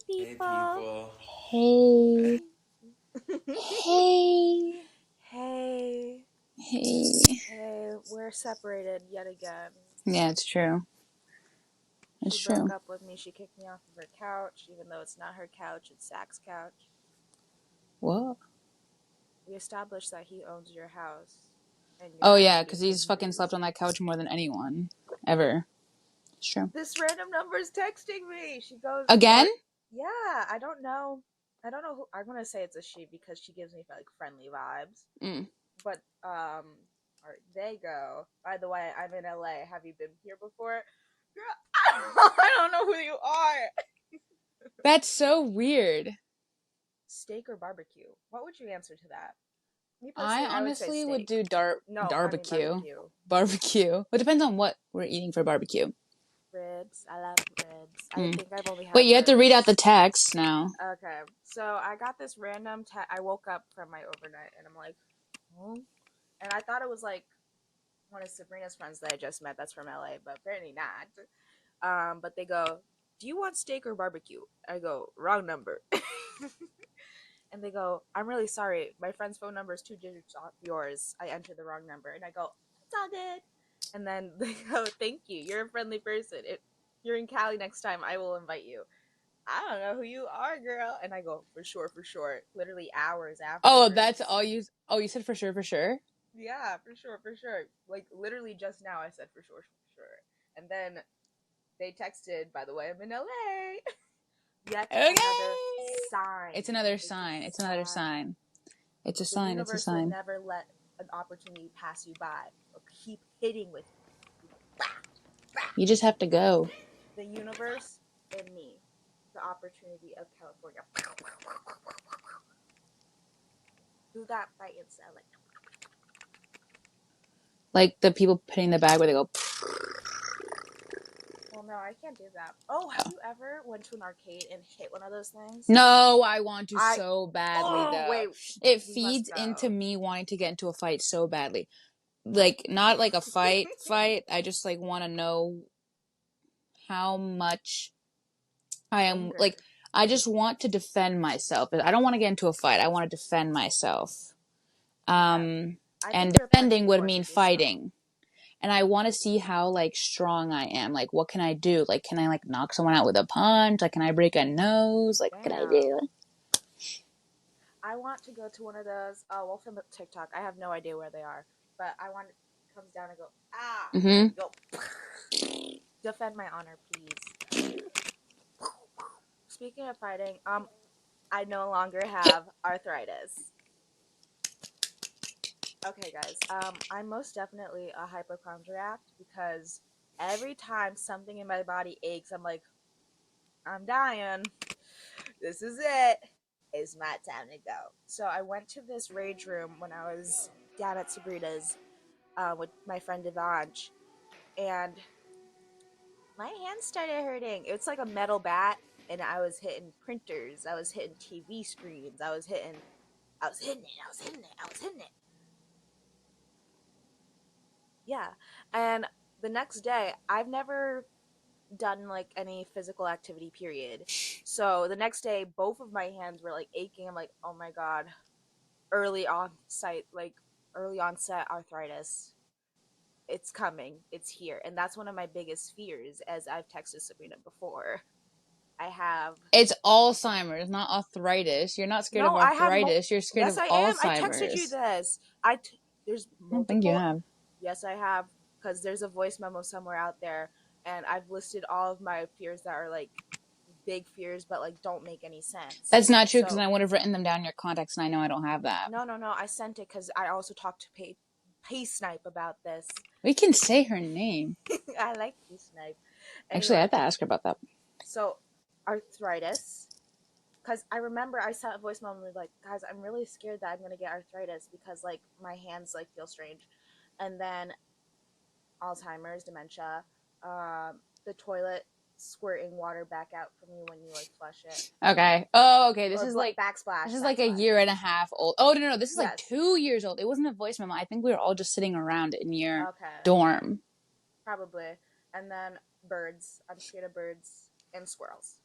Hey people. Hey. Hey. Hey. Hey. Hey, we're separated yet again. Yeah, it's true. It's She broke true. up with me. She kicked me off of her couch, even though it's not her couch, it's Zach's couch. What? We established that he owns your house. And you're Oh, not yeah, gonna be because able to he's fucking move. slept on that couch more than anyone. Ever. It's true. This random number's texting me. She goes, Again? Yeah, I don't know. I don't know who. I'm gonna say it's a she because she gives me like friendly vibes. Mm. But or they go. By the way, I'm in LA. Have you been here before? Girl, I don't know who you are. That's so weird. Steak or barbecue? What would you answer to that? Me I personally, I would say honestly would steak. do No, I mean barbecue. barbecue. Barbecue. It depends on what we're eating for barbecue. Ribs. I love ribs. I Mm. think I've only had Wait, you have to read out ribs. the text now. Okay, so I got this random. I woke up from my overnight and I'm like, oh, and I thought it was like one of Sabrina's friends that I just met. That's from LA, but apparently not. But they go, "Do you want steak or barbecue?" I go, "Wrong number." And they go, "I'm really sorry. My friend's phone number is 2 digits off yours. I entered the wrong number." And I go, "It's all good." And then they go, "Thank you. You're a friendly person. If you're in Cali next time, I will invite you." I don't know who you are, girl. And I go, "For sure, for sure." Literally hours Oh, afterwards. that's all you. Oh, you said for sure, for sure? Yeah, for sure, for sure. Like literally just now, I said for sure, for sure. And then they texted, "By the way, I'm in LA." Yet Okay. another sign. It's another sign. It's another sign. It's a The sign. It's a universe will sign. never let an opportunity pass you by. It'll keep hitting with you. You just have to go. The universe and me. The opportunity of California. Do that fight in LA. Like the people putting the bag where they go. Well, no, I can't do that. Oh, have you ever went to an arcade and hit one of those things? No, I want to I. so badly Oh, though. wait. It We must feeds into go. me wanting to get into a fight so badly. Like not like a fight. I just like want to know how much I am Anger. like I just want to defend myself. I don't want to get into a fight. I want to defend myself. Okay. Um I and think you're a defending punching would mean quantity still. fighting. And I want to see how like strong I am. Like what can I do? Like can I like knock someone out with a punch? Like can I break a nose? Like what can I Damn. do? I want to go to one of those. Oh, well, from TikTok. I have no idea where they are, but I want it comes down and go and then Mhm. go defend my honor, please. Speaking of fighting, I no longer have arthritis. Okay, guys. I'm most definitely a hypochondriac because every time something in my body aches, I'm like, I'm dying. This is it. It's my time to go. So I went to this rage room when I was down at Sabrina's with my friend Devanch, and my hands started hurting. It's like a metal bat, and I was hitting printers. I was hitting TV screens. I was hitting it. I was hitting it. Yeah. And the next day, I've never done like any physical activity, period. So the next day, both of my hands were like aching. I'm like, oh my God, early onset arthritis. It's coming. It's here. And that's one of my biggest fears, as I've texted Sabrina before. I have It's Alzheimer's, not arthritis. You're not scared of no, I have arthritis. You're scared yes, of I am. I texted you Alzheimer's. this. There's I don't think you multiple. have. Yes, I have, because there's a voice memo somewhere out there, and I've listed all of my fears that are like big fears, but like don't make any sense. That's not true because So I would have written them down in your contacts and I know I don't have that. no, no, no. I sent it because I also talked to Pay Snipe about this. We can say her name. I like Pay Snipe. Actually, I Anyway, have to ask her about that. so arthritis. Because I remember I sent a voice memo and was like, guys, I'm really scared that I'm gonna get arthritis because like my hands like feel strange, and then Alzheimer's, dementia, the toilet. squirting water back out from you when you like flush it. Okay. Oh, okay. Or backsplash. This is like a Backsplash. year and a half old. Oh no, this is like Yes. 2 years old. It wasn't a voice memo. I think we were all just sitting around in your Okay. dorm. Probably. And then birds. I'm scared of birds and squirrels.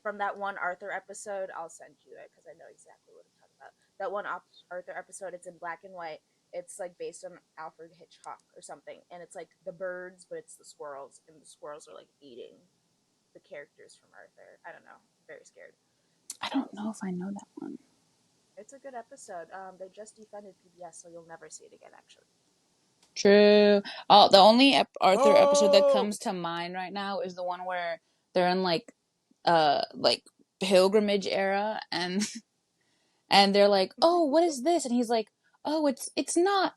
From that one Arthur episode, I'll send you it because I know exactly what I'm talking about. That one Arthur episode, it's in black and white. It's like based on Alfred Hitchcock or something, and it's like the birds, but it's the squirrels, and the squirrels are like eating the characters from Arthur. I don't know. I'm very scared. I don't know if I know that one. It's a good episode. They just defunded PBS, so you'll never see it again. Actually. True. Oh, the only Arthur episode that comes to mind right now is the one where they're in like pilgrimage era, and they're like, "Oh, what is this?" And he's like, "Oh, it's not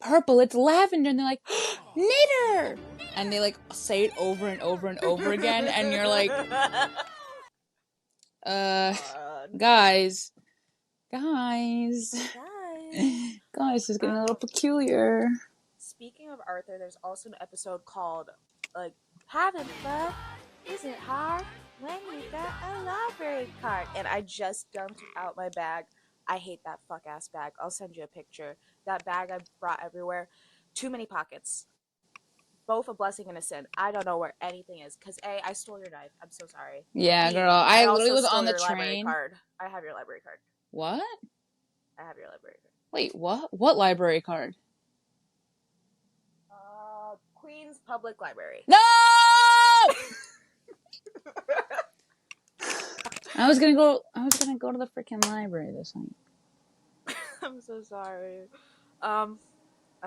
purple, it's lavender." And they're like, "Knitter!" And they like say it over and over and over again, and you're like, guys, guys, this is getting a little peculiar. Speaking of Arthur, there's also an episode called like having fun isn't hard when you got a library card. And I just dumped out my bag. I hate that fuck ass bag. I'll send you a picture. That bag I brought everywhere. Too many pockets. Both a blessing and a sin. I don't know where anything is. Because A, I stole your knife. I'm so sorry. Yeah, B, girl. I literally also was stole on the your library train. card. I have your library card. What? I have your library card. Wait, what? What library card? Queens Public Library. No! I was gonna go to the freaking library this night. I'm so sorry. I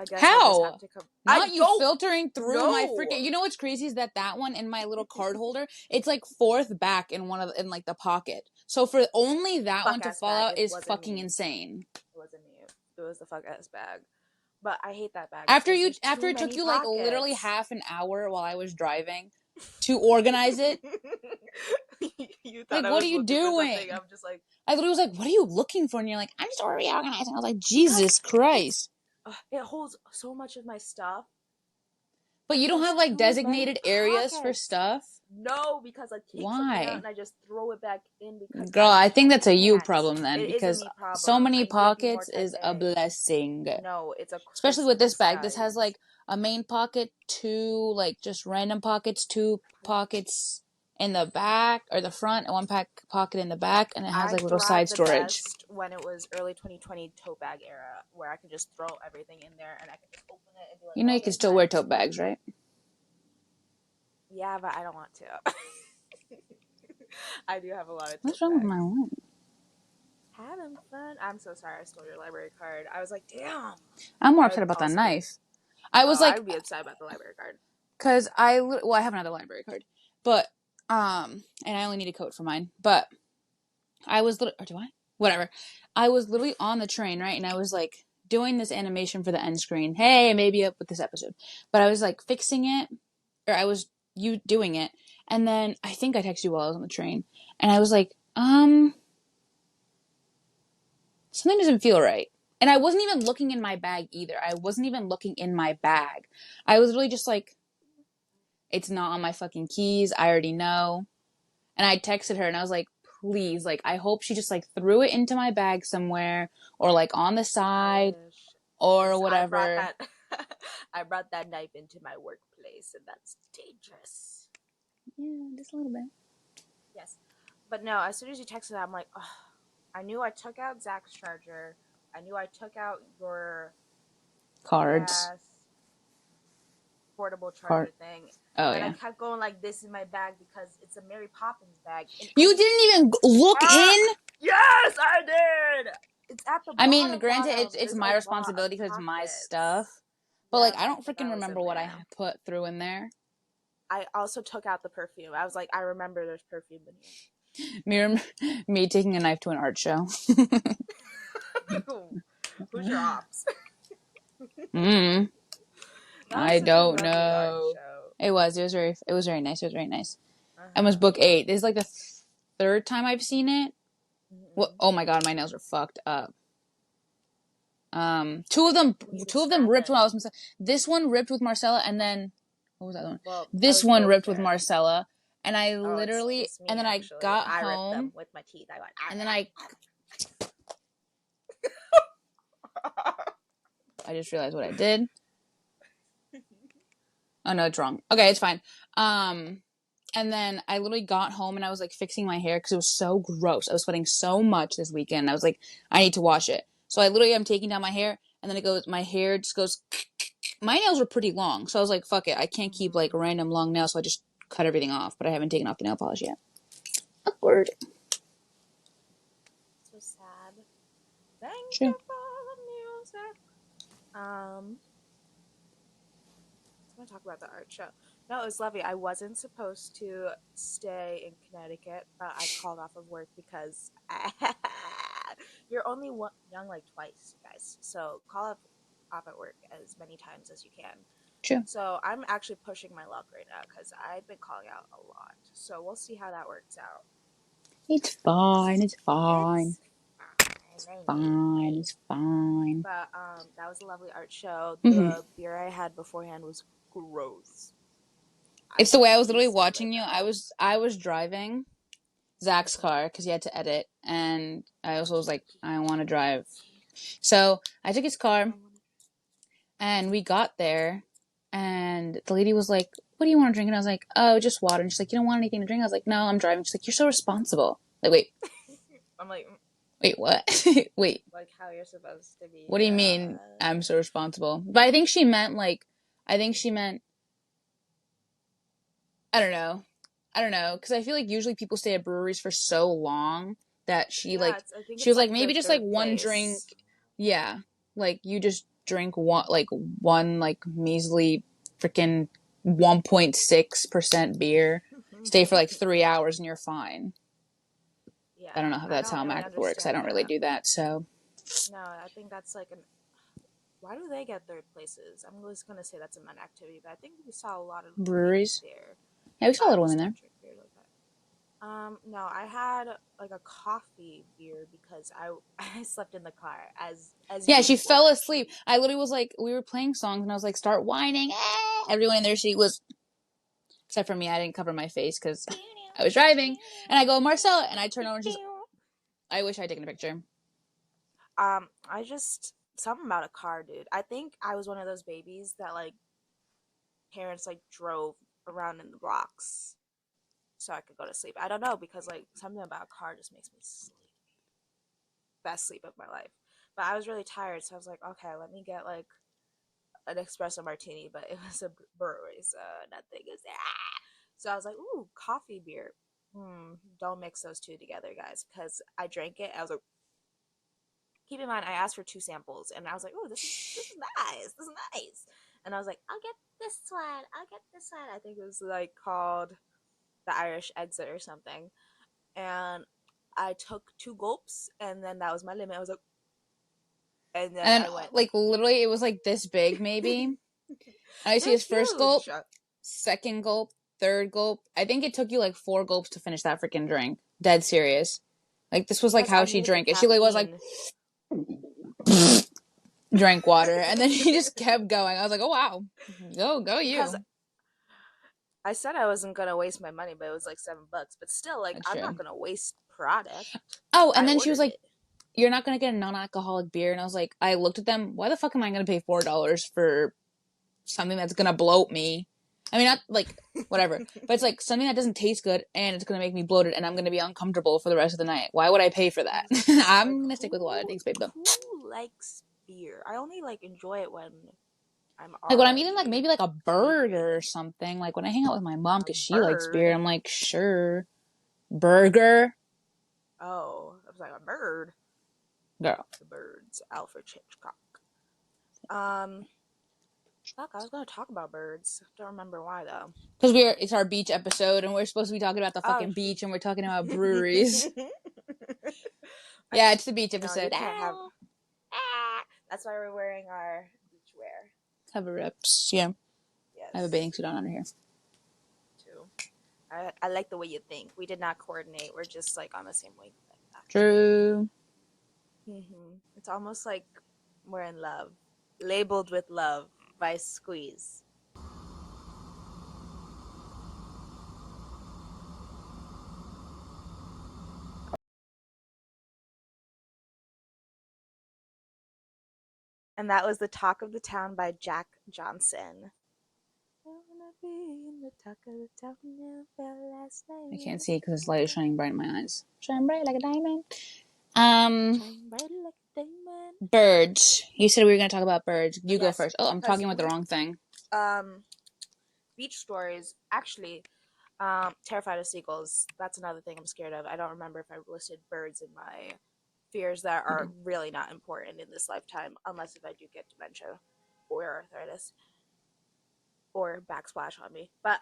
guess How? I just have to come. Not you filtering through my freaking. You know what's crazy is that one in my little card holder, it's like fourth back in like the pocket. So for only that one to fall out is fucking insane. It wasn't me. It was the fuck ass bag. But I hate that bag. After it took you like literally half an hour while I was driving to organize it. You thought like, what are you doing? I'm just like, I literally was like, what are you looking for? And you're like, I'm just reorganizing. I was like, Jesus Christ. It holds so much of my stuff. But you don't have like designated areas for stuff? No, because I take something out and I just throw it back in because girl, I think that's a you problem then, because problem. so many pockets is a blessing. No, it's a especially with this bag. This has like a main pocket, two like just random pockets, two pockets in the back or the front, and one pocket in the back, and it has like little side storage. When it was early 2020 tote bag era, where I could just throw everything in there and I could just open it and be like, you know, you can still wear tote bags, right? Yeah, but I don't want to. I do have a lot of tote What's wrong bags. with my one? Having fun. I'm so sorry I stole your library card. I was like, damn. I'm more upset about the knife. I was like, I would be upset about the library card. Cause I have another library card, but and I only need a coat for mine. But I was or do I? Whatever. I was literally on the train, right, and I was like doing this animation for the end screen. Hey, maybe up with this episode, but I was like fixing it, or I was doing it, and then I think I texted you while I was on the train, and I was like, something doesn't feel right. And I wasn't even looking in my bag either. I wasn't even looking in my bag. I was really just like, it's not on my fucking keys. I already know. And I texted her and I was like, please, like, I hope she just like threw it into my bag somewhere or like on the side or whatever. I brought that knife into my workplace and that's dangerous. Yeah, just a little bit. Yes. But no, as soon as you texted that, I'm like, oh, I knew I took out Zach's charger. I knew I took out your cards. Portable charger thing. Oh, and yeah. I kept going like this in my bag because it's a Mary Poppins bag. You didn't even look in? Yes, I did! It's at the bottom. I mean, granted, it's my responsibility because it's my stuff. But, yeah, like, I don't freaking remember what I put through in there. I also took out the perfume. I was like, I remember there's perfume in here. Me taking a knife to an art show. Who's your ops? I don't know. It was very nice. It was very nice. I was book 8. This is like the third time I've seen it. Well, oh my god, my nails are fucked up. Two of them ripped when I was. This one ripped with Marcella, and then What was that one? Well, I This was one both ripped with there. Marcella, and I Oh, literally, it's and me then I actually. got I ripped them home, with my teeth. I went. and then I just realized what I did. Oh no, it's wrong. Okay, it's fine. And then I literally got home and I was like fixing my hair because it was so gross. I was sweating so much this weekend. I was like, I need to wash it. So I literally am taking down my hair, and then it goes. My hair just goes. My nails were pretty long, so I was like, fuck it. I can't keep like random long nails, so I just cut everything off. But I haven't taken off the nail polish yet. Awkward. So sad. Thank Sure. you for the music. I want to talk about the art show. No, it was lovely. I wasn't supposed to stay in Connecticut, but I called off of work because you're only young like twice, guys. So call off at work as many times as you can. True. So I'm actually pushing my luck right now because I've been calling out a lot. So we'll see how that works out. It's fine. It's fine. It's fine. I need Fine. me. It's fine. But that was a lovely art show. Mm-hmm. The beer I had beforehand was gross. I It's the way can I was literally taste it right watching you. now. I was driving Zach's Mhm. car because he had to edit, and I also was like, I want to drive. So I took his car, and we got there, and the lady was like, "What do you want to drink?" And I was like, "Oh, just water." And she's like, "You don't want anything to drink?" I was like, "No, I'm driving." She's like, "You're so responsible." Like, I'm like, wait, what? Wait, like how you're supposed to be. what do you mean I'm so responsible? But I think she meant like, I think she meant, I don't know. I don't know, because I feel like usually people stay at breweries for so long that Yeah, it's. I think she it's was like, like their maybe just like third one drink. place. Yeah, like you just drink one like measly freaking 1.6% beer, stay for like 3 hours and you're fine. Yeah, I don't know if I that's don't how really Mac works. I understand don't really that. do that. So No, I think that's like an. Why do they get third places? I'm just gonna say that's a men activity, but I think we saw a lot of ladies breweries, there. yeah, we saw a But I lot of women just there. don't drink beer like that. No, I had like a coffee beer because I I slept in the car as Yeah, she usual fell asleep. actually. I literally was like, we were playing songs and I was like, start whining. Everyone in there, she was, except for me, I didn't cover my face because I was driving. And I go, Marcella, and I turn over and she's, I wish I had taken a picture. I just something about a car, dude. I think I was one of those babies that like parents like drove around in the blocks so I could go to sleep. I don't know because like something about a car just makes me sleep. Best sleep of my life. But I was really tired, so I was like, okay, let me get like an espresso martini, but it was a brewery, so nothing is there. So I was like, ooh, coffee beer. Don't mix those two together, guys, because I drank it. I was like, keep in mind, I asked for two samples, and I was like, oh, this is nice, this is nice. And I was like, I'll get this one, I'll get this one. I think it was like called the Irish Exit or something. And I took two gulps, and then that was my limit. I was like, and then And then, I went, like, literally, it was like this big, maybe. I see they're his first gulp, huge. second gulp, third gulp. I think it took you like 4 gulps to finish that freaking drink. Dead serious. Like, this was like Because how I she needed the drank it. She like was like, caffeine. drank water, and then she just kept going. I was like, oh wow, go Because you. I said I wasn't gonna waste my money, but it was like $7. But still, like That's I'm not true. gonna waste product. Oh, and I then she was ordered like, it. you're not gonna get a non-alcoholic beer, and I was like, I looked at them. Why the fuck am I gonna pay $4 for something that's gonna bloat me? I mean, not like whatever, but it's like something that doesn't taste good and it's gonna make me bloated and I'm gonna be uncomfortable for the rest of the night. Why would I pay for that? Like I'm gonna stick with water. Thanks, babe. Though. who likes beer? I only like enjoy it when I'm Like when I'm eating like already maybe like a sleeping. burger or something. Like when I hang out with my mom A because she likes beer, bird. I'm like, sure, burger, Oh, I was like a bird. girl. The birds. Alfred Hitchcock. Um, fuck. I was gonna talk about birds. Don't remember why though. Because it's our beach episode and we're supposed to be talking about the Oh. fucking beach and we're talking about breweries. I, Yeah, it's the beach no, you episode. can't have. That's why we're wearing our beach wear. Cover ups. Yeah, I have a bathing Yes, suit on under here. too. I like the way you think. We did not coordinate. We're just like on the same wavelength, actually. True. It's almost like we're in love, labeled with love by Squeeze. And that was The Talk of the Town by Jack Johnson. I wanna be in the talk of the town last I can't night. see because this light is shining bright in my eyes. Shine bright like a diamond. Shine bright like a diamond. Birds. You said we were going to talk about birds. You go Yes, first. Oh, I'm because talking about the wrong thing. um, beach stories. Actually, terrified of seagulls. That's another thing I'm scared of. I don't remember if I listed birds in my fears that You are did. really not important in this lifetime, unless if I do get dementia or arthritis or backsplash on me. But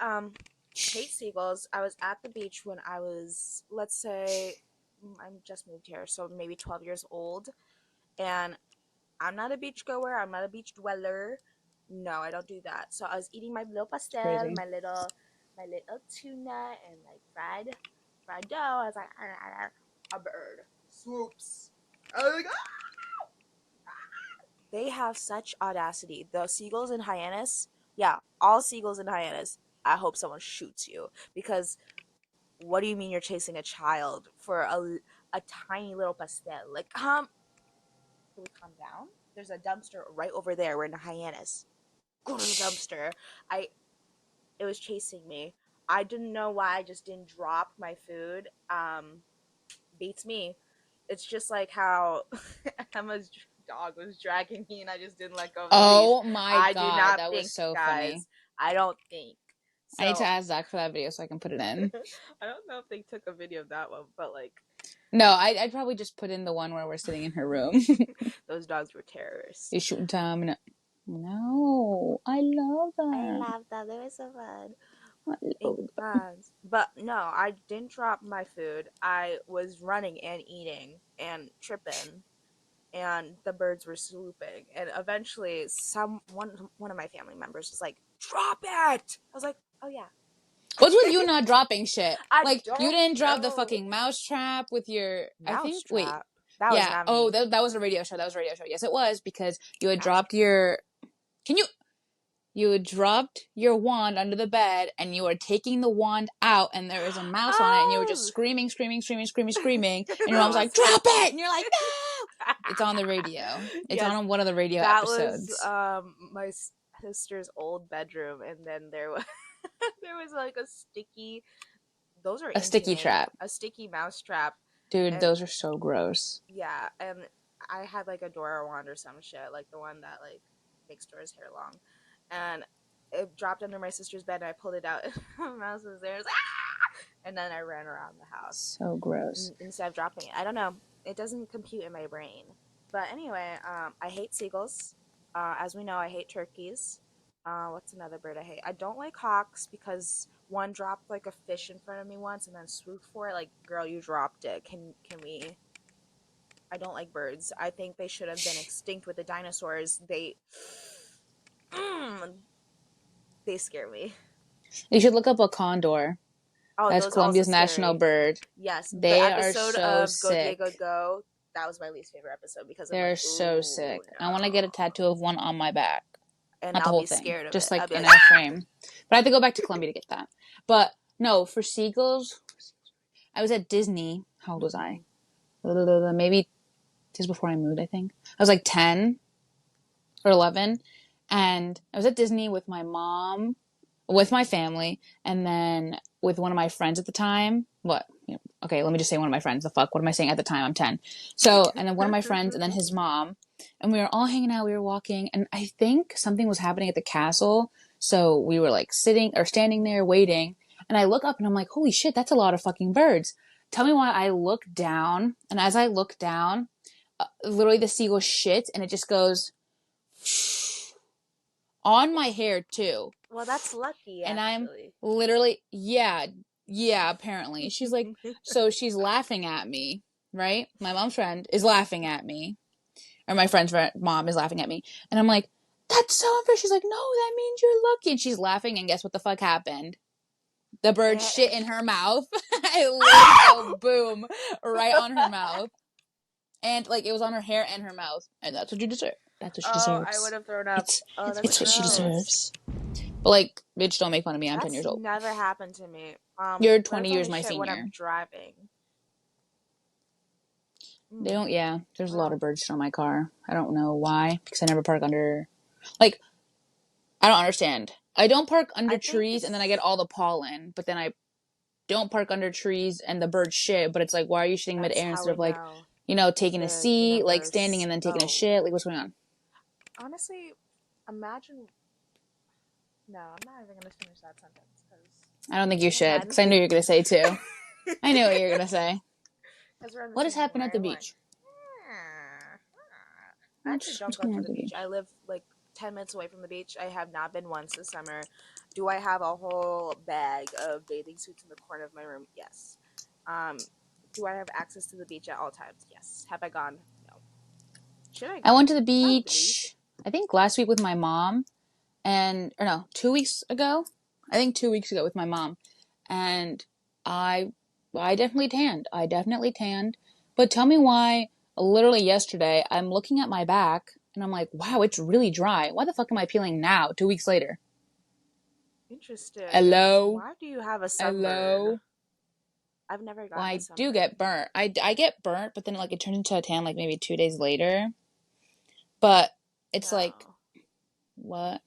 hate seagulls. I was at the beach when I was, let's say, I just moved here, so maybe 12 years old, and I'm not a beach goer. I'm not a beach dweller. No, I don't do that. So I was eating my little It's pastel, crazy. my little tuna, and like fried dough. I was like, "Arr, arr, arr." A bird swoops. I was like, ah! They have such audacity. The seagulls and hyenas, yeah, all seagulls and hyenas. I hope someone shoots you because what do you mean you're chasing a child for a tiny little pastel? Like, can we calm down? There's a dumpster right over there. We're in the hyenas. Go to the dumpster. I It was chasing me. I didn't know why I just didn't drop my food. Beats me. It's just like how Emma's dog was dragging me and I just didn't let go of the leash. Oh my I do god, not that was think, so funny. guys. I don't think. I need to So ask Zach for that video so I can put it in. I don't know if they took a video of that one, but like No, I'd probably just put in the one where we're sitting in her room. those dogs were terrorists. You shooting time. No, I love I that. love that. They were so fun. I love Making friends. But no, I didn't drop my food. I was running and eating and tripping, and the birds were swooping. And eventually, one of my family members was like, "Drop it!" I was like, "Oh yeah." What's with you not dropping shit? I Like, you don't didn't drop the know. fucking mouse trap with your. I think. Wait. Mousetrap. That was Yeah. not Oh, me. that was a radio show. That was a radio show. Yes, it was because you had dropped Mousetrap. your. Can you. You had dropped your wand under the bed and you were taking the wand out and there was a mouse on it and you were just Oh, screaming, screaming, screaming, screaming, screaming. And your that mom's like, was drop me. it! And you're like, no! It's on the radio. It's Yes, on one of the radio that was episodes. my sister's old bedroom, and then there was there was like a sticky. Those are A sticky inhumane. trap. A sticky mouse trap, Dude, and those are so gross. yeah, and I had like a Dora wand or some shit, like the one that like makes Dora's hair long, and it dropped under my sister's bed, and I pulled it out, and the mouse was there, and then I ran around the house So gross. instead of dropping it. I don't know. It doesn't compute in my brain. But anyway, I hate seagulls. As we know, I hate turkeys. What's another bird I hate? I don't like hawks because one dropped like a fish in front of me once and then swooped for it. Like, girl, you dropped it. Can we? I don't like birds. I think they should have been extinct with the dinosaurs. Mm, they scare me. You should look up a condor. Oh, That's those also Colombia's national scary. bird. Yes, the They are episode so of Go Diego sick. Go, that was my least favorite episode because I'm like, They're so ooh, sick. I want to get a no. tattoo of one on my back. And Not the I'll whole be thing, scared of just it. I'll like be in like, a ah! frame. But I have to go back to Colombia to get that. But no, for seagulls, I was at Disney. How old was I? Mm-hmm. Maybe just before I moved, I think. I was like 10 or 11. And I was at Disney with my mom, with my family, and then with one of my friends at the time. What? Okay, let me just say one of my friends. The fuck? What am I saying at the time? I'm 10. So, and then one of my friends, and then his mom. And we were all hanging out. We were walking. And I think something was happening at the castle. So we were like sitting or standing there waiting. And I look up and I'm like, holy shit, that's a lot of fucking birds. Tell me why I look down. And as I look down, literally the seagull shit and it just goes on my hair too. Well, that's lucky, And I'm actually. literally, yeah, apparently. She's like, so she's laughing at me, right? My mom's friend is laughing at me, or my friend's mom is laughing at me. And I'm like, that's so unfair. She's like, no, that means you're lucky. And she's laughing, and guess what the fuck happened? The bird shit in her mouth. I literally go boom right on her mouth. And like it was on her hair and her mouth. And that's what you deserve. That's what she Oh, I would deserves. have thrown up. It's Oh, that's it's what she gross. deserves. But like, bitch, don't make fun of me. I'm 10 That's years old. never happened to me. You're 20 Birds years only my shit when I'm senior. driving. They Mm. don't. Yeah, there's a lot Wow. of birds on my car. I don't know why because I never park under. Like I don't understand. I don't park I under think trees and then I get it's all the pollen, but then I don't park under trees and the birds shit. But it's like, why are you shitting that's midair how instead we of like, know taking a the seat, like standing universe. and then taking a Oh, shit? Like, what's going on? honestly, imagine. No, I'm not even gonna finish that sentence because I don't think you never should because I mind. knew you were gonna say too. I knew what you were gonna say. Because we're on the What has same happened at the wavelength. beach? I actually don't What's go going on to at the the beach. beach? I live like 10 minutes away from the beach. I have not been once this summer. Do I have a whole bag of bathing suits in the corner of my room? Yes. Um, do I have access to the beach at all times? Yes. Have I gone? No. Should I I go? went to the Probably. beach. I think last week with my mom, and or no, 2 weeks ago. I think 2 weeks ago with my mom, and I, I definitely tanned. I definitely tanned. But tell me why? Literally yesterday, I'm looking at my back, and I'm like, wow, it's really dry. Why the fuck am I peeling now? 2 weeks later. Interesting. Hello, Why do you have a sunburn? hello. I've never Well, gotten a I do sunburn. get burnt. I get burnt, but then like it turns into a tan like maybe 2 days later. But it's like, No. what?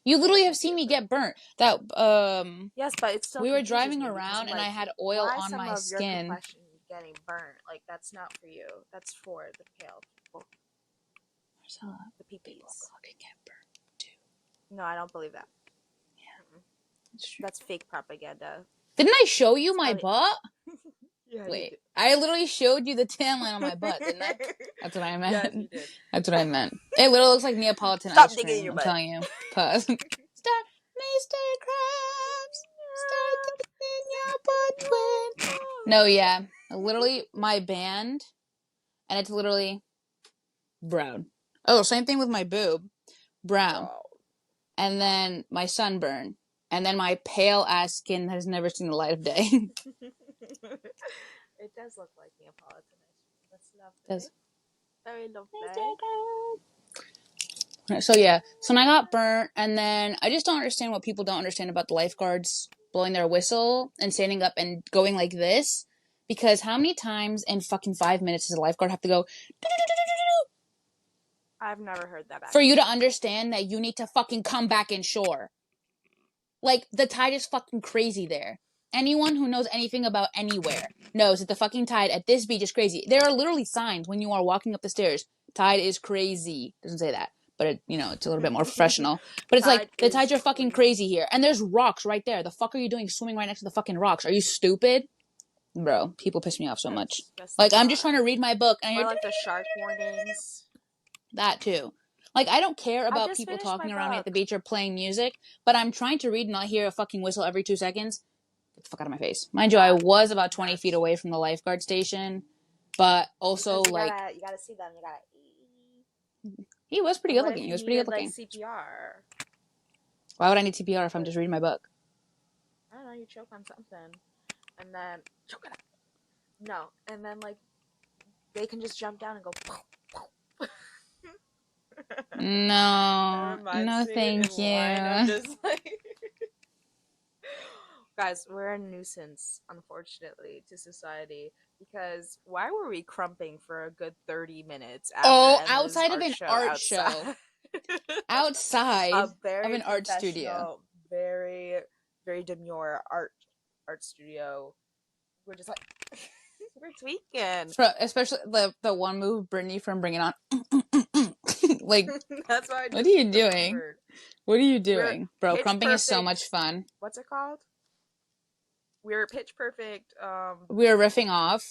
You So literally have seen me confusing. get burnt. That Yes, but it still we were confuses driving me because around I'm and I like, had oil why on some my of your skin. complexion getting burnt? Like that's not for you. That's for the pale people, Marcella, the people peepees. can get burnt too. No, I don't believe that. Yeah, Mm-mm. that's true. That's fake propaganda. Didn't I show you It's my probably butt? yeah, you Wait, did. I literally showed you the tan line on my butt, didn't I? That's what I Yes, you meant. did. That's what I meant. It literally looks like Neapolitan Stop ice digging in cream. your I'm butt. telling you. Pause. Start, Mr. Krabs. Start digging in your butt when. No, yeah. Literally, my band, and it's literally brown. Oh, same thing with my boob. Brown. Bro. And then my sunburn. And then my pale ass skin has never seen the light of day. It does look like Neapolitan ice cream. That's lovely. Does Very lovely. So yeah, so when I got burnt, and then I just don't understand what people don't understand about the lifeguards blowing their whistle and standing up and going like this. Because how many times in fucking 5 minutes does a lifeguard have to go I've never heard that for you to actually. understand that you need to fucking come back in shore? Like, the tide is fucking crazy there. Anyone who knows anything about anywhere knows that the fucking tide at this beach is crazy. There are literally signs when you are walking up the stairs. Tide is crazy. Doesn't say that, but it's a little bit more professional. But it's like, Tide the is tides are fucking crazy. crazy here. And there's rocks right there. The fuck are you doing swimming right next to the fucking rocks? Are you stupid? Bro, people piss me off so much. Yes, Like, they I'm just trying to are. read my book and Or you're like the shark warnings. that too. Like, I don't care I about just people finished my talking around me at the book. beach or playing music, but I'm trying to read and not hear a fucking whistle every 2 seconds. Get the fuck out of my face. Mind you, I That was about 20 feet that away from the lifeguard station, but also, because like, you gotta see them. You gotta. he was pretty And good what if looking. He you was pretty good needed like looking. CPR? Why would I need TPR if I'm Like just reading my book? I don't know, you choke on something, and then choke it up. No, and then like they can just jump down and go. That No, reminds no, me in thank line of you. just like guys, we're a nuisance, unfortunately, to society because why were we crumping for a good 30 minutes after Oh, Emma's outside of art an show art outside? show. Outside A of very an art studio. professional, very, very demure art studio. We're just like, we're tweaking. Especially the one move Brittany from Bring It On. Like, That's why I what are just you doing? remembered. What are you We're doing? Bro, pitch crumping is so perfect. much fun. What's it called? We're pitch perfect. We were riffing off,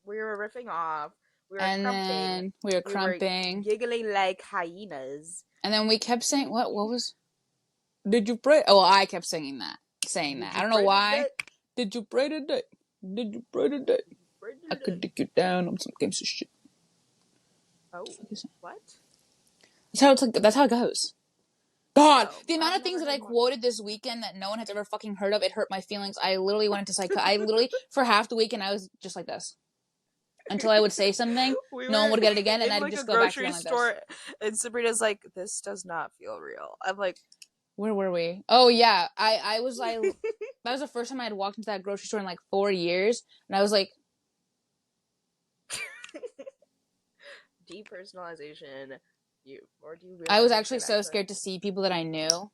We were riffing off. We were and crumping. then we were We were crumping, giggling like hyenas. and then we kept saying, what was, did you pray? Oh, I kept saying Did that. I you don't know pray why. today? Did you pray today? Did you pray today? Did you pray I could today? dig you down on some games of shit. Oh, what? That's how it goes. God, Oh, the amount I've of things never that I heard more. quoted this weekend that no one has ever fucking heard of, it hurt my feelings. I literally went into I literally, for half the weekend, I was just like this. Until I would say something, We no one were would get it again, and in I'd like a just go back to grocery going like this. store, and Sabrina's like, "This does not feel real." I'm like, Where were we? Oh yeah, I was like, that was the first time I had walked into that grocery store in like 4 years, and I was like, depersonalization. Or do you I really was think actually that so could? scared to see people that I knew.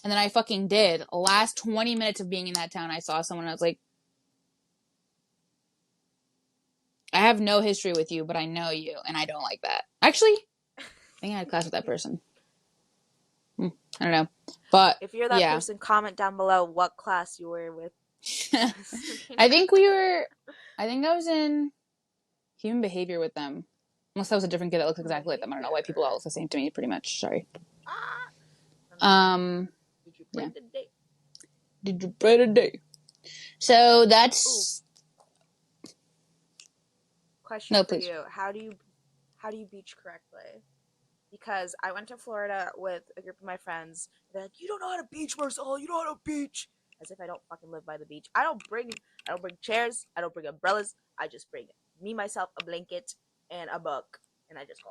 And then I fucking did. Last 20 minutes of being in that town, I saw someone and I was like, I have no history with you, but I know you, and I don't like that. Actually, I think I had class with that person. I don't know. But, If you're that yeah. person, comment down below what class you were with. I think we were, I think I was in human behavior with them. Unless that was a different kid that looks exactly like them. I don't know why people all Behavior. look the same to me, pretty much. Sorry. Ah. Um, Did you yeah. play today? Did you play today? So Ooh. that's Question no, for please. you: How do you beach correctly? Because I went to Florida with a group of my friends. They're like, "You don't know how to beach, Marcel. You don't know how to beach." As if I don't fucking live by the beach. I don't bring chairs. I don't bring umbrellas. I just bring me, myself, a blanket, and a book, and I just go.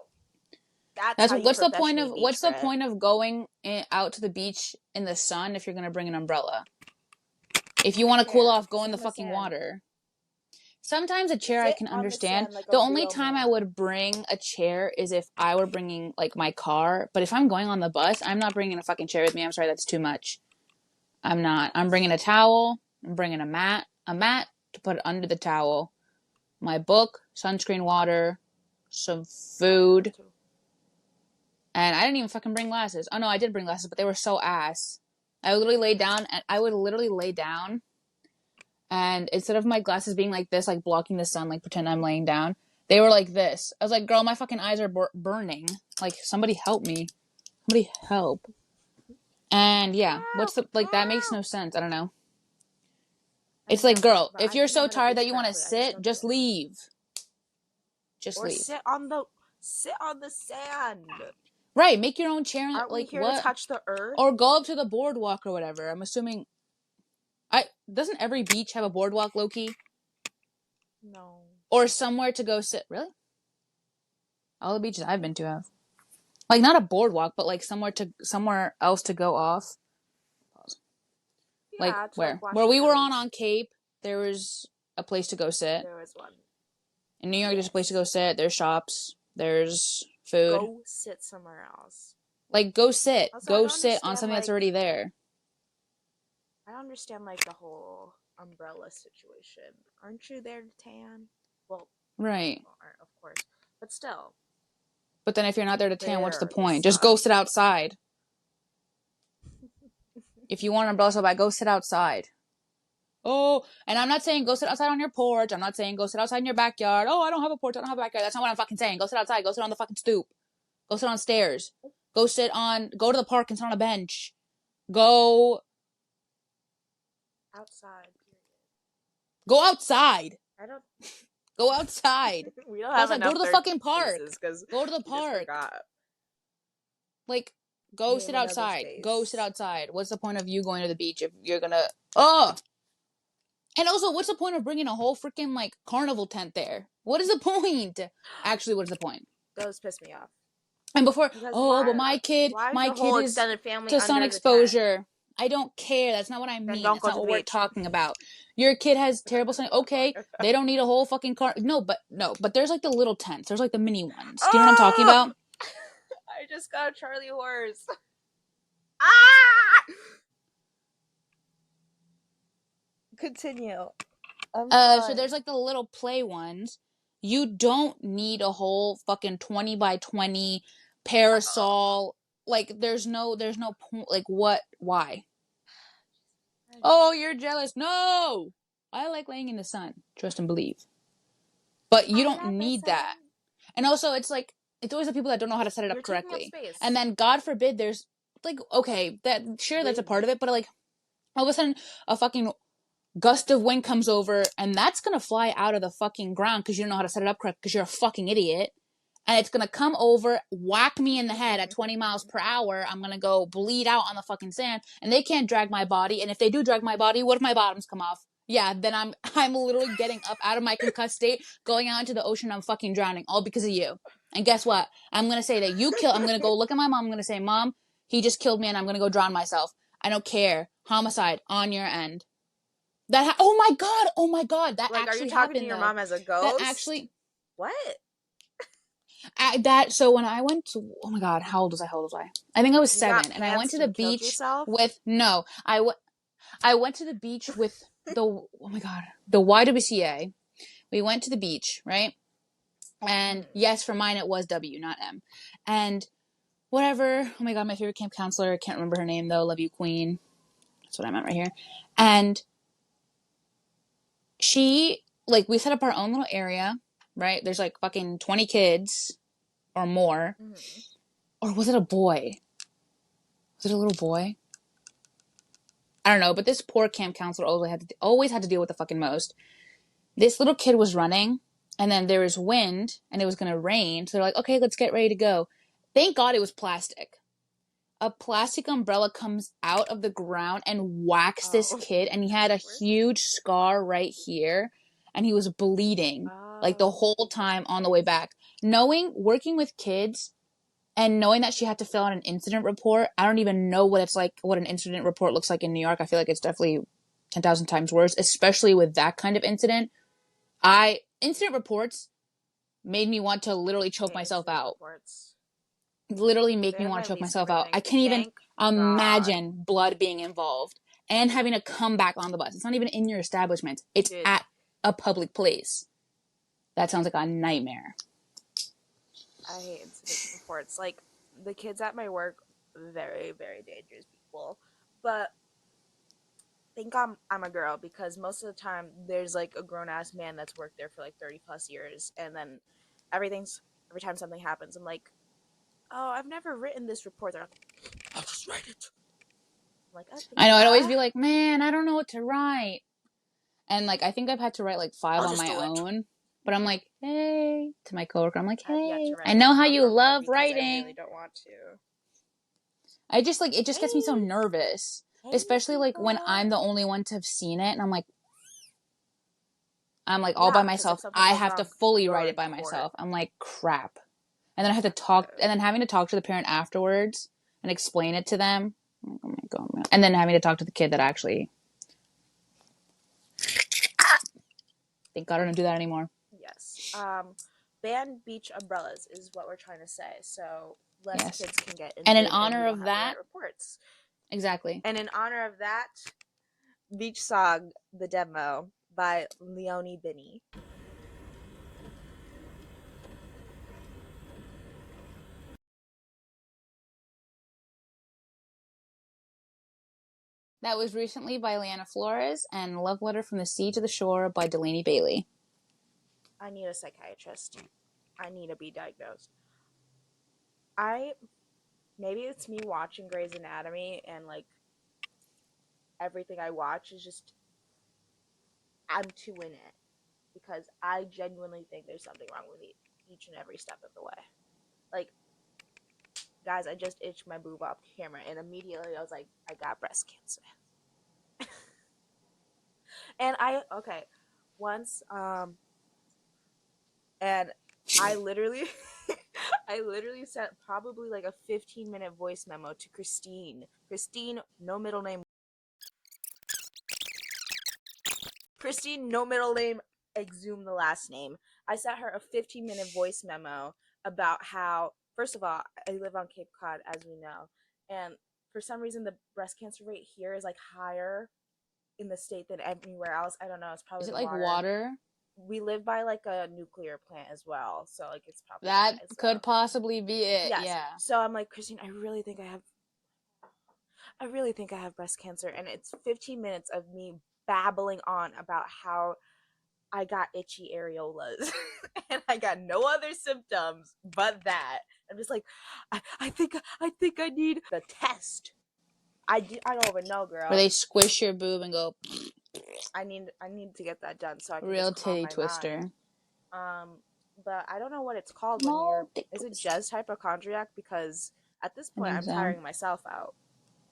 That's That's how you professionally beach what's the grip. point of going out to the beach in the sun if you're gonna bring an umbrella? If I you don't want to cool care. off, go in Sit the on the fucking sand. water. Sometimes a chair I Sit can on the understand. sand like a The only real time I man. would bring a chair is if I were bringing like my car. But if I'm going on the bus, I'm not bringing a fucking chair with me. I'm sorry, that's too much. I'm not. I'm bringing a towel. I'm bringing a mat to put under the towel, my book, sunscreen, water, some Oh yeah, food, that too. and I didn't even fucking bring glasses. Oh no, I did bring glasses, but they were so ass. I would literally lay down, and instead of my glasses being like this, like blocking the sun, like pretend I'm laying down, they were like this. I was like, girl, my fucking eyes are burning. Like, somebody help me. Somebody help. And yeah, what's Help! the, like, that makes Help! no sense. I don't know. I It's know, like, girl, but if I you're can know so how to tired that beach you want to correctly. I just sit, don't do just it. leave. Just Or leave. sit on the sand. Right, make your own chair. Aren't we Like, here to what? touch the earth? Or go up to the boardwalk or whatever. I'm assuming. I doesn't every beach have a boardwalk, Loki, No. or somewhere to go sit? Really? All the beaches I've been to have like not a boardwalk, but like somewhere else to go off. Like Yeah, to like where wash your we were nose. on Cape, there was a place to go sit. There was one. In New York, there's a place to go Yes. sit. There's shops. There's food. Go sit somewhere else. Like Also, I go don't sit on understand something that's like already there. I don't understand like the whole umbrella situation. Aren't you there to tan? Well, most Right. people aren't, of course, but still, But then if you're not there to tan, what's the there in the point? Just go sun. sit outside. If you want an umbrella so bad, go sit outside. Oh, and I'm not saying go sit outside on your porch. I'm not saying go sit outside in your backyard. Oh, I don't have a porch. I don't have a backyard. That's not what I'm fucking saying. Go sit outside. Go sit on the fucking stoop. Go sit on stairs. Go to the park and sit on a bench. Go, Outside. Period. go outside. I don't. Go outside. We don't Go have outside. Go enough to the third fucking park. spaces because Go to the we just park. forgot. Like, go Name sit another outside. Go sit space. outside. What's the point of you going to the beach if you're gonna, oh, and also, what's the point of bringing a whole freaking like carnival tent there? What is the point? Actually, what is the point? Those piss me off. And before, Because oh, but why is my the kid whole is extended family to sun under the tent? exposure. I don't care. That's not what I Then mean. don't That's go not to the what we're beach. talking about. Your kid has terrible sun. Okay, they don't need a whole fucking car. No, but there's like the little tents. There's like the mini ones. Do you know what I'm talking Oh! about? I just got a Charlie horse. Ah! Continue. I'm So fine. there's like the little play ones. You don't need a whole fucking 20 by 20 parasol. Like there's no point. Like what? Why? Oh, you're jealous. No! I like laying in the sun. Trust and believe. But you I don't love the need sun. that. And also, it's like, it's always the people that don't know how to set it up You're taking up correctly. And space. then, God forbid, there's, like, okay, sure, that's a Wind. part of it, but like, all of a sudden, a fucking gust of wind comes over, and that's gonna fly out of the fucking ground because you don't know how to set it up correct because you're a fucking idiot. And it's gonna come over, whack me in the head at 20 miles per hour. I'm gonna go bleed out on the fucking sand, and they can't drag my body. And if they do drag my body, what if my bottoms come off? Yeah, then I'm literally getting up out of my concussed state, going out into the ocean. I'm fucking drowning, all because of you. And guess what? I'm gonna say that I'm gonna go look at my mom. I'm gonna say, Mom, he just killed me, and I'm gonna go drown myself. I don't care. Homicide on your end. Oh my god, that Like, are you actually talking to happened your though. mom as a That ghost? actually What? So when I went to, oh my God, how old was I? How old was I? I think I was You got 7, and I went to pantsed the and killed beach yourself? with no, I went to the beach with oh my God, the YWCA. We went to the beach, right? And Mm. yes, for mine it was W, not M. And whatever. Oh my God, my favorite camp counselor. I can't remember her name though. Love you, Queen. That's what I meant right here. And she, like, we set up our own little area, right? There's like fucking 20 kids or more. Mm-hmm. Or was it a boy? Was it a little boy? I don't know, but this poor camp counselor always had to deal with the fucking most. This little kid was running, and then there was wind, and it was gonna rain. So they're like, okay, let's get ready to go. Thank God it was plastic. A plastic umbrella comes out of the ground and whacks this Oh, kid, and he that's had a worse. huge scar right here, and he was bleeding like the Oh, whole time on the way back. Working with kids and knowing that she had to fill out an incident report, I don't even know what it's like, what an incident report looks like in New York. I feel like it's definitely 10,000 times worse, especially with that kind of incident. Incident reports made me want to literally I choke hate myself incident out. reports. Literally make me They're want my to choke least myself favorite out. thing. I can't even Thank God. imagine blood being involved and having to come back on the bus. It's not even in your establishment. It's Dude, at a public place. That sounds like a nightmare. I hate incident reports. Like, the kids at my work, very, very dangerous people. But think I'm a girl because most of the time there's like a grown ass man that's worked there for like 30 plus years, and then everything's every time something happens, I'm like, oh, I've never written this report. They're like, I'll just write it. I'm like, I okay, know I'd always yeah, be like, man, I don't know what to write. And like I think I've had to write like 5 I'll on just my do it. own. But I'm like, hey, to my coworker, I'm like, I've yet to hey, I write know one how of you them love because I really writing. don't want to. I just like it just gets me so Hey, nervous. hey, Especially like when I'm people. the only one to have seen it and I'm like all by Yeah, because if myself. something I goes have to wrong, fully you're write it in by court. myself. I'm like, crap. And then I have to talk, and then having to talk to the parent afterwards and explain it to them. Oh my God. Man. And then having to talk to the kid that actually, thank God I don't do that anymore. Yes. Ban beach umbrellas is what we're trying to say. So less Yes. kids can get And in injured and we honor don't of have to that, write reports. exactly. And in honor of that, Beach Song, the demo by Leonie Binney. That was recently by Leanna Flores and Love Letter from the Sea to the Shore by Delaney Bailey. I need a psychiatrist. I need to be diagnosed. I maybe it's me watching Grey's Anatomy and like everything I watch is just I'm too in it because I genuinely think there's something wrong with each and every step of the way. Like, guys, I just itched my boob off camera and immediately I was like, I got breast cancer. And once and I literally I literally sent probably like a 15-minute voice memo to Christine. Christine, no middle name. Christine, no middle name, exhume the last name. I sent her a 15-minute voice memo about how, first of all, I live on Cape Cod, as we know, and for some reason the breast cancer rate here is like higher in the state than anywhere else. I don't know. It's probably Is it the like water. water? We live by like a nuclear plant as well, so like it's probably That that as could well. possibly be it, Yes. yeah. So I'm like, Christine, I really think I have breast cancer, and it's 15 minutes of me babbling on about how I got itchy areolas and I got no other symptoms but that. I'm just like, I think I need the test. I don't even know, Where girl. they squish your boob and go, I need to get that done so I can just real calm titty my mind. twister. But I don't know what it's called when Small you're. dick Is it twister. just hypochondriac? Because at this I point think I'm so. tiring myself out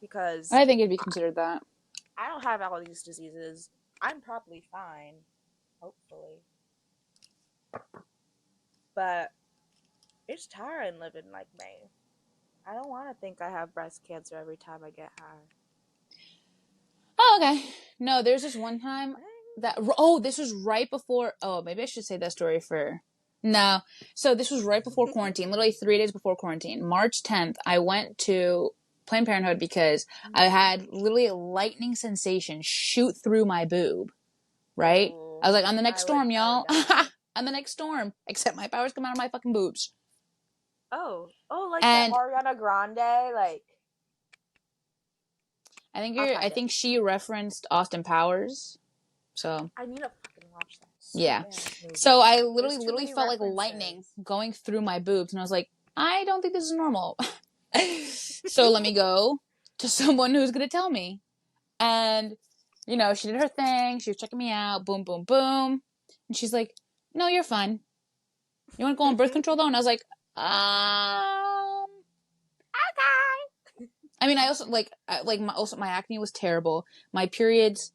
because I think it'd be considered that. I don't have all these diseases. I'm probably fine, hopefully. But it's tiring living like me. I don't want to think I have breast cancer every time I get high. Oh, okay. No, there's this one time that, oh, this was right before, oh, maybe I should say that story for. No. So this was right before quarantine, literally 3 days before quarantine. March 10th, I went to Planned Parenthood because I had literally a lightning sensation shoot through my boob, right? I Oh, was like, on the next storm, I would y'all. die. On the next storm. Except my powers come out of my fucking boobs. Oh, like the And Ariana Grande, like I kind of. think she referenced Austin Powers. So I need to fucking watch that yeah. stupid ass So movie. I There's too literally many felt like lightning references. going through my boobs, and I was like, I don't think this is normal. So let me go to someone who's gonna tell me. And she did her thing. She was checking me out. Boom, boom, boom. And she's like, "No, you're fine. You want to go on birth control though?" And I was like, Okay. I mean, I also my acne was terrible. My periods,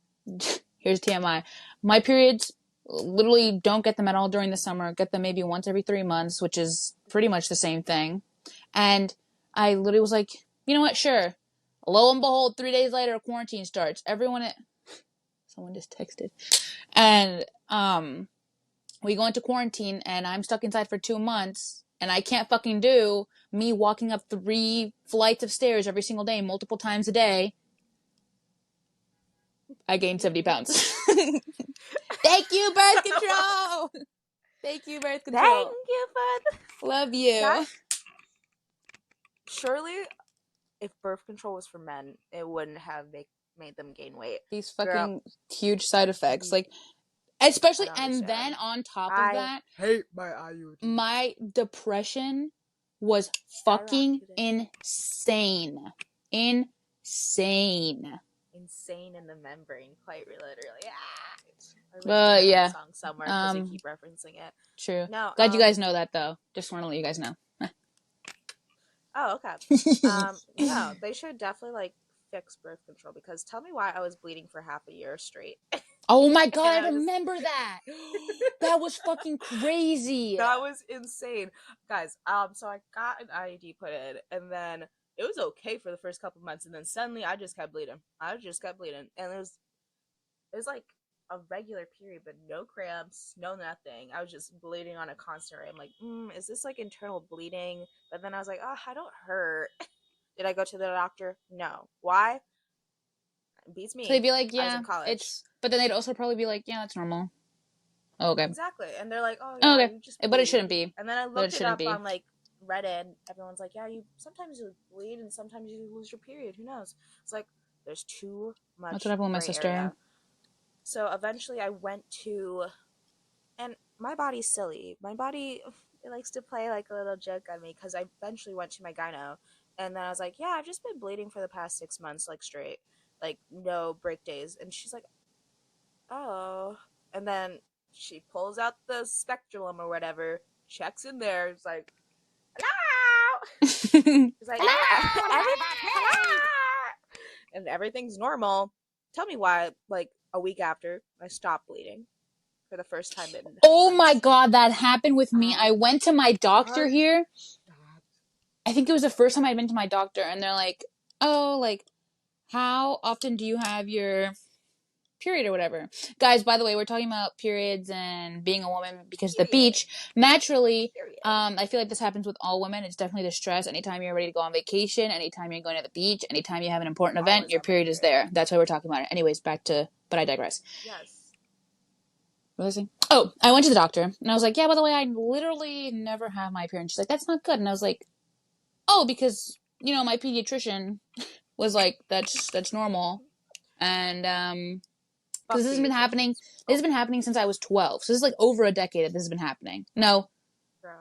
here's TMI. My periods literally don't get them at all during the summer. Get them maybe once every 3 months, which is pretty much the same thing. And I literally was like, you know what? Sure. Lo and behold, 3 days later, quarantine starts. Someone just texted, and we go into quarantine, and I'm stuck inside for 2 months, and I can't fucking do me walking up 3 flights of stairs every single day, multiple times a day. I gained 70 pounds. Thank you, birth control. Thank you, birth Thank control. you for Love that. you. Surely, if birth control was for men, it wouldn't have made them gain weight. These Girl, fucking huge side effects, you, like I especially, don't and then understand. on top of I that, hate my IUD. my depression was fucking Skyrocketed. insane. Insane. Insane in the membrane, quite literally. Ah! I wish we But had that yeah, song somewhere because we um, keep referencing it. true. No, Glad you guys know that though. Just want to let you guys know. oh, okay. No, they should definitely like fix birth control because tell me why I was bleeding for half a year straight. Oh my god, And I I just remember that. That was fucking crazy. that was insane. Guys, so I got an IED put in and then it was okay for the first couple months and then suddenly I just kept bleeding. I just kept bleeding. And it was like a regular period, but no cramps, no nothing. I was just bleeding on a constant rate. I'm like, is this like internal bleeding? But then I was like, oh, I don't hurt. Did I go to the doctor? No. Why? Beats So they'd me. be like, I was in yeah, college. but then they'd also probably be like, yeah, that's normal. Oh, okay. Exactly. And they're like, oh Oh, yeah, okay. you just But it shouldn't bleed. be. And then I But it looked it shouldn't up be. on like Reddit. And everyone's like, yeah, you sometimes you bleed and sometimes you lose your period. Who knows? It's like there's too That's what much happened with my gray sister. area. So eventually I went to, and my body's silly. My body, it likes to play like a little joke on me because I eventually went to my gyno. And then I was like, yeah, I've just been bleeding for the past 6 months, like straight, like no break days. And she's like, oh. And then she pulls out the spectrum or whatever, checks in there. It's like, hello. She's like, yeah, hello. And everything's normal. Tell me why, like a week after, I stopped bleeding for the first time in Oh my months. god, that happened with me. I I went to my doctor I here. stopped. I think it was the first time I'd been to my doctor, and they're like, oh, like, how often do you have your period or whatever? Guys, by the way, we're talking about periods and being a woman because the Period. beach, naturally, Period. I feel like this happens with all women. It's definitely the stress. Anytime you're ready to go on vacation, anytime you're going to the beach, anytime you have an important event, Always your on my period is period. there. That's why we're talking about it. Anyways, but I digress. Yes. What was I saying? Oh, I went to the doctor and I was like, yeah, by the way, I literally never have my period. She's like, that's not good. And I was like, oh, because, my pediatrician was like, that's normal. And, because Fuck pediatricians. this has been Okay. happening since I was 12. So this is like over a decade that this has been happening. No, Bro.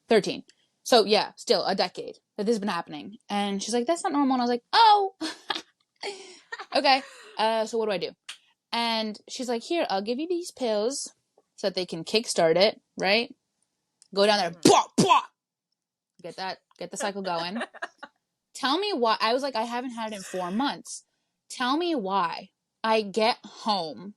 13. So yeah, still a decade that this has been happening. And she's like, that's not normal. And I was like, oh, okay. So what do I do? And she's like, here, I'll give you these pills so that they can kickstart it, right? Go down there, blah, blah, get the cycle going. Tell me why. I was like, I haven't had it in 4 months. Tell me why. I get home.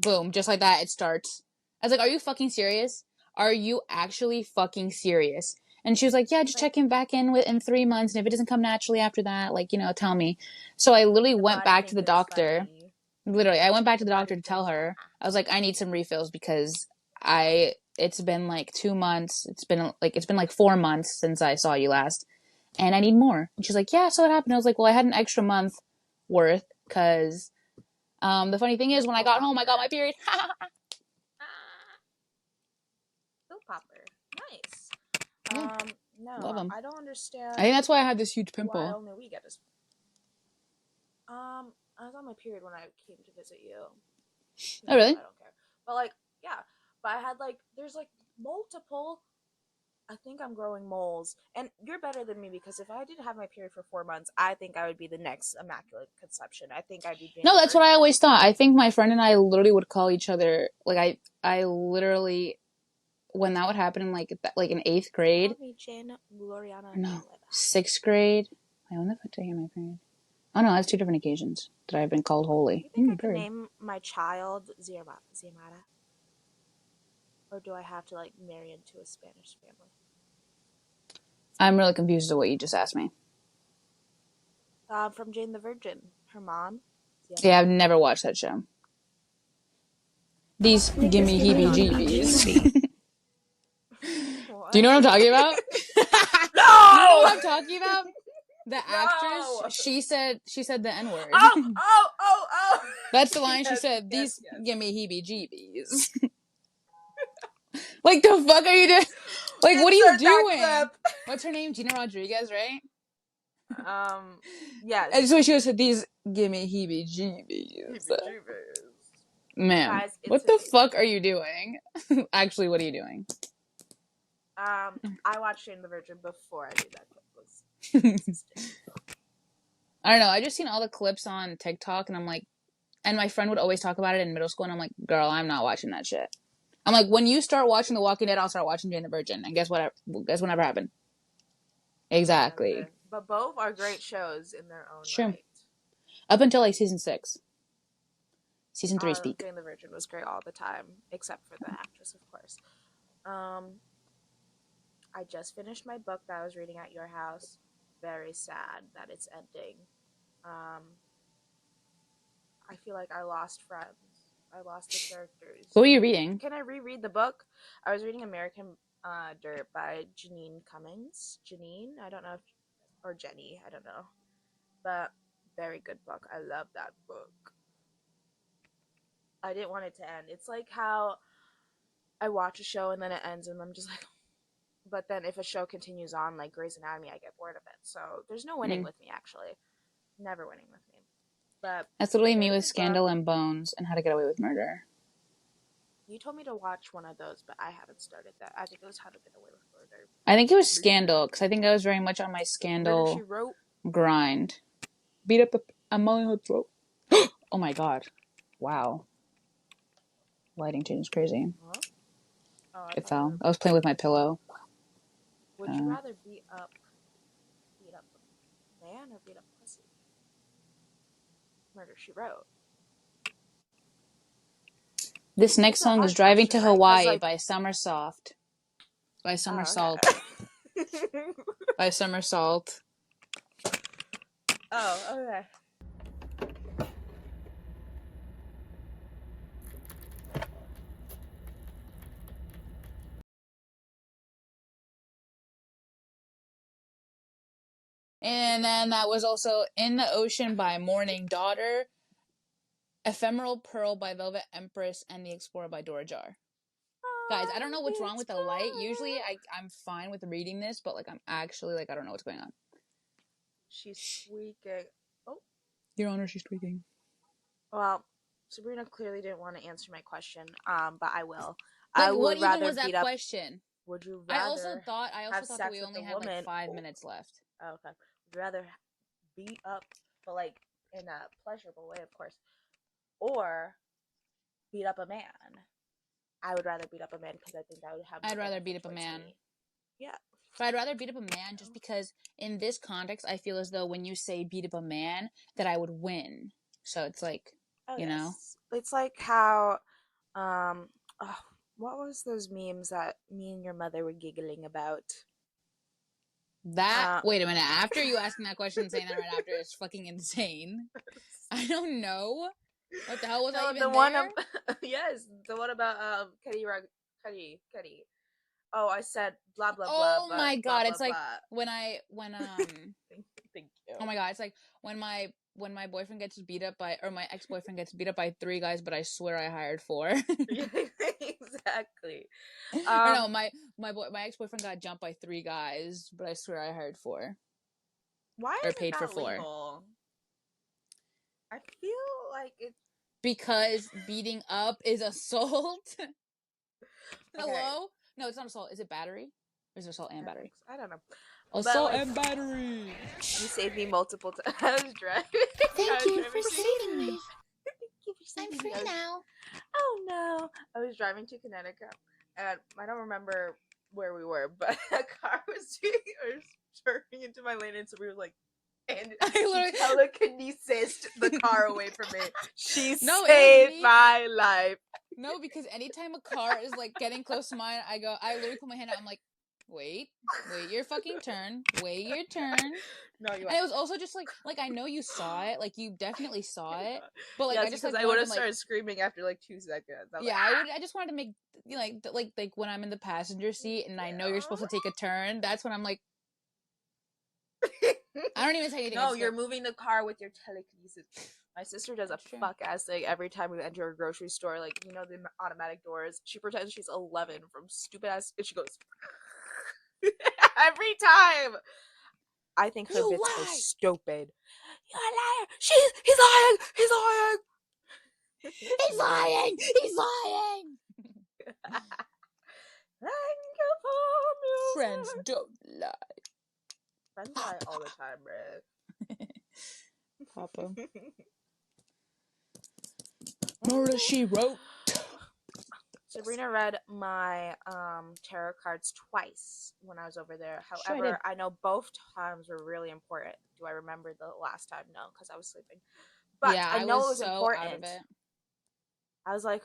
Boom, just like that, it starts. I was like, are you fucking serious? Are you actually fucking serious? And she was like, yeah, just Like, check in back in 3 months. And if it doesn't come naturally after that, like, tell me. So I literally the went body back to the thinks it's doctor. funny. Literally, I went back to The the doctor body to tell thinks, her. I was like, I need some refills because it's been like 2 months. It's been like 4 months since I saw you last, and I need more. And she's like, yeah, so what happened? I was like, well, I had an extra month worth because the funny thing is You're when I pill got home, I got my popper. period. Ah, pill popper. Nice. Yeah, love No, them. I don't I think understand that's why I had this huge why pimple. only we get this. I was on my period when I came to visit you. Oh, No, really? I don't care. But like, yeah. But I had like, there's like multiple. I think I'm growing moles, and you're better than me because if I did have my period for 4 months, I think I would be the next immaculate conception. I think I'd be Jane No, the that's what I Virgin. always thought. I think my friend and I literally would call each other like I literally when that would happen in like in eighth grade. Call me Jane Gloriana No, Nueva. sixth grade. Wait, when the fuck did I get my period? Oh no, that's two different occasions that I've been called holy. You think I could Period. name my child Ziamara? Or do I have to like marry into a Spanish family? I'm really confused at what you just asked me. From Jane the Virgin. Her mom, Yeah, I've Ziamara. never watched that show. These Make this gimme give me heebie-jeebies. heebie-jeebie. Do you know What? what I'm talking about? Do you know No! what I'm talking about? The actress, No! she said the N word. Oh! Oh! Oh! Oh! That's the line she Yes, said. yes, These yes. gimme heebie-jeebies. Like the fuck are you doing? Like what are you Insert that doing? clip. What's her name? Gina Rodriguez, right? Um, And yes. so she said these gimme heebie-jeebies. Heebie-jeebies. Ma'am, Guys, it's what a the thing. fuck are you doing? Actually, what are you doing? I watched Jane the Virgin before I knew that clip was I existed. don't know. I just seen all the clips on TikTok, and I'm like, and my friend would always talk about it in middle school, and I'm like, girl, I'm not watching that shit. I'm like, when you start watching The Walking Dead, I'll start watching Jane the Virgin. And guess what? Guess what never happened? Exactly. Never. But both are great shows in their own Sure. right. Up until like season 6. Season 3's peak. Jane the Virgin was great all the time, except for the actress, of course. Um, I just finished my book that I was reading at your house. Very sad that it's ending. Um, I feel like I lost friends. I lost the characters. What were you reading? Can I reread the book? I was reading American Dirt by Janine Cummings. Janine, I don't know if, or Jenny, I don't know. But very good book. I love that book. I didn't want it to end. It's like how I watch a show and then it ends and I'm just like, but then if a show continues on like Grey's Anatomy, I get bored of it. So there's no winning Mm. with me actually. Never winning with me. But That's literally me very with good book. Scandal and Bones and How to Get Away with Murder. You told me to watch one of those, but I haven't started that. I think it was How to Get Away with Murder. I think it was Scandal, because I think I was very much on my Murder She Scandal Wrote. grind. Beat up a mulling her throat. Oh my god. Wow. Lighting change is crazy. Huh? Oh, I It thought you fell. were. I was playing with my pillow. Would you rather beat up a man or beat up pussy? Murder She Wrote. This next It's a song is hard Driving question, to right? Cause Hawaii like, by Somersault. By oh, Somersault. okay. By Somersault. Oh, okay. And then that was also In the Ocean by Morning Daughter, Ephemeral Pearl by Velvet Empress, and The Explorer by Dora Jar. Guys, I don't know what's wrong with the light. Usually I'm fine with reading this, but like I'm actually like I don't know what's going on. She's squeaking. Oh, Your Honor, she's tweaking. well, Sabrina clearly didn't want to answer my question. But I will. I Like, what would even rather was that beat up. question? Would you I also rather thought have that sex we with only a had like woman? 5 minutes left. Oh, okay. Would you rather beat up, but like in a pleasurable way, of course, or beat up a man? I would rather beat up a man because I think that would have more I'd rather beat benefit up a towards man. me. Yeah. But I'd rather beat up a man just because in this context, I feel as though when you say beat up a man, that I would win. So it's like, Oh you know, yes. It's like how, oh, what was those memes that me and your mother were giggling about? that. Uh, Wait a minute. After you asking that question and saying that right after is fucking insane. I don't know. What the hell was I no, the even one there? yes, the one about Kenny Rog. Cuddy. Oh, I said blah blah blah, Oh but my blah god, blah it's like blah. when Thank you. oh my god, it's like when my boyfriend gets beat up by or my ex-boyfriend gets beat up by 3 guys, but I swear I hired 4. Yeah, exactly. Or no, Um, my ex-boyfriend got jumped by 3 guys, but I swear I hired 4 why or isn't paid for that 4. legal? I feel like it. Because beating up is assault. Okay, Hello? No, it's not assault. Is it battery? Or is it assault and I think battery? so. I don't know, but Assault like and battery. you saved me multiple times. I was driving. I Thank was you driving for to. saving me. Thank you for I'm saving me. free now. Oh no! I was driving to Connecticut, and I don't remember where we were, but a car was turning into my lane, and so we were like, and I she literally telekinesis the car away from me. She no, it was saved me. my life. No, because anytime a car is like getting close to mine, I literally put my hand out. I'm like, wait your fucking turn. Wait your turn. No, you And are. it was also just like I know you saw it, like you definitely saw it, but like I Yes, just because like I would wanted have to like started screaming after like 2 seconds. I was like, yeah, ah! I just wanted to make you know, like when I'm in the passenger seat and I know you're supposed to Yeah. take a turn, that's when I'm like I don't even say anything. I No, just you're go. moving the car with your telekinesis. My sister does a That's true. fuck ass thing every time we enter a grocery store. Like, you know, the automatic doors. She pretends she's 11 from stupid ass. And she goes, every time. I think her You bits are lie. stupid. You're a liar. He's lying. He's lying. He's lying. He's lying. Thank you for Friends music. don't lie. Friends lie Papa. all the time, Papa. bruh. Murder she wrote. Sabrina read my tarot cards twice when I was over there. Sure I did. However, I know both times were really important. Do I remember the last time? No, because I was sleeping. But Yeah, I I know was it was so out of important. it. I was like,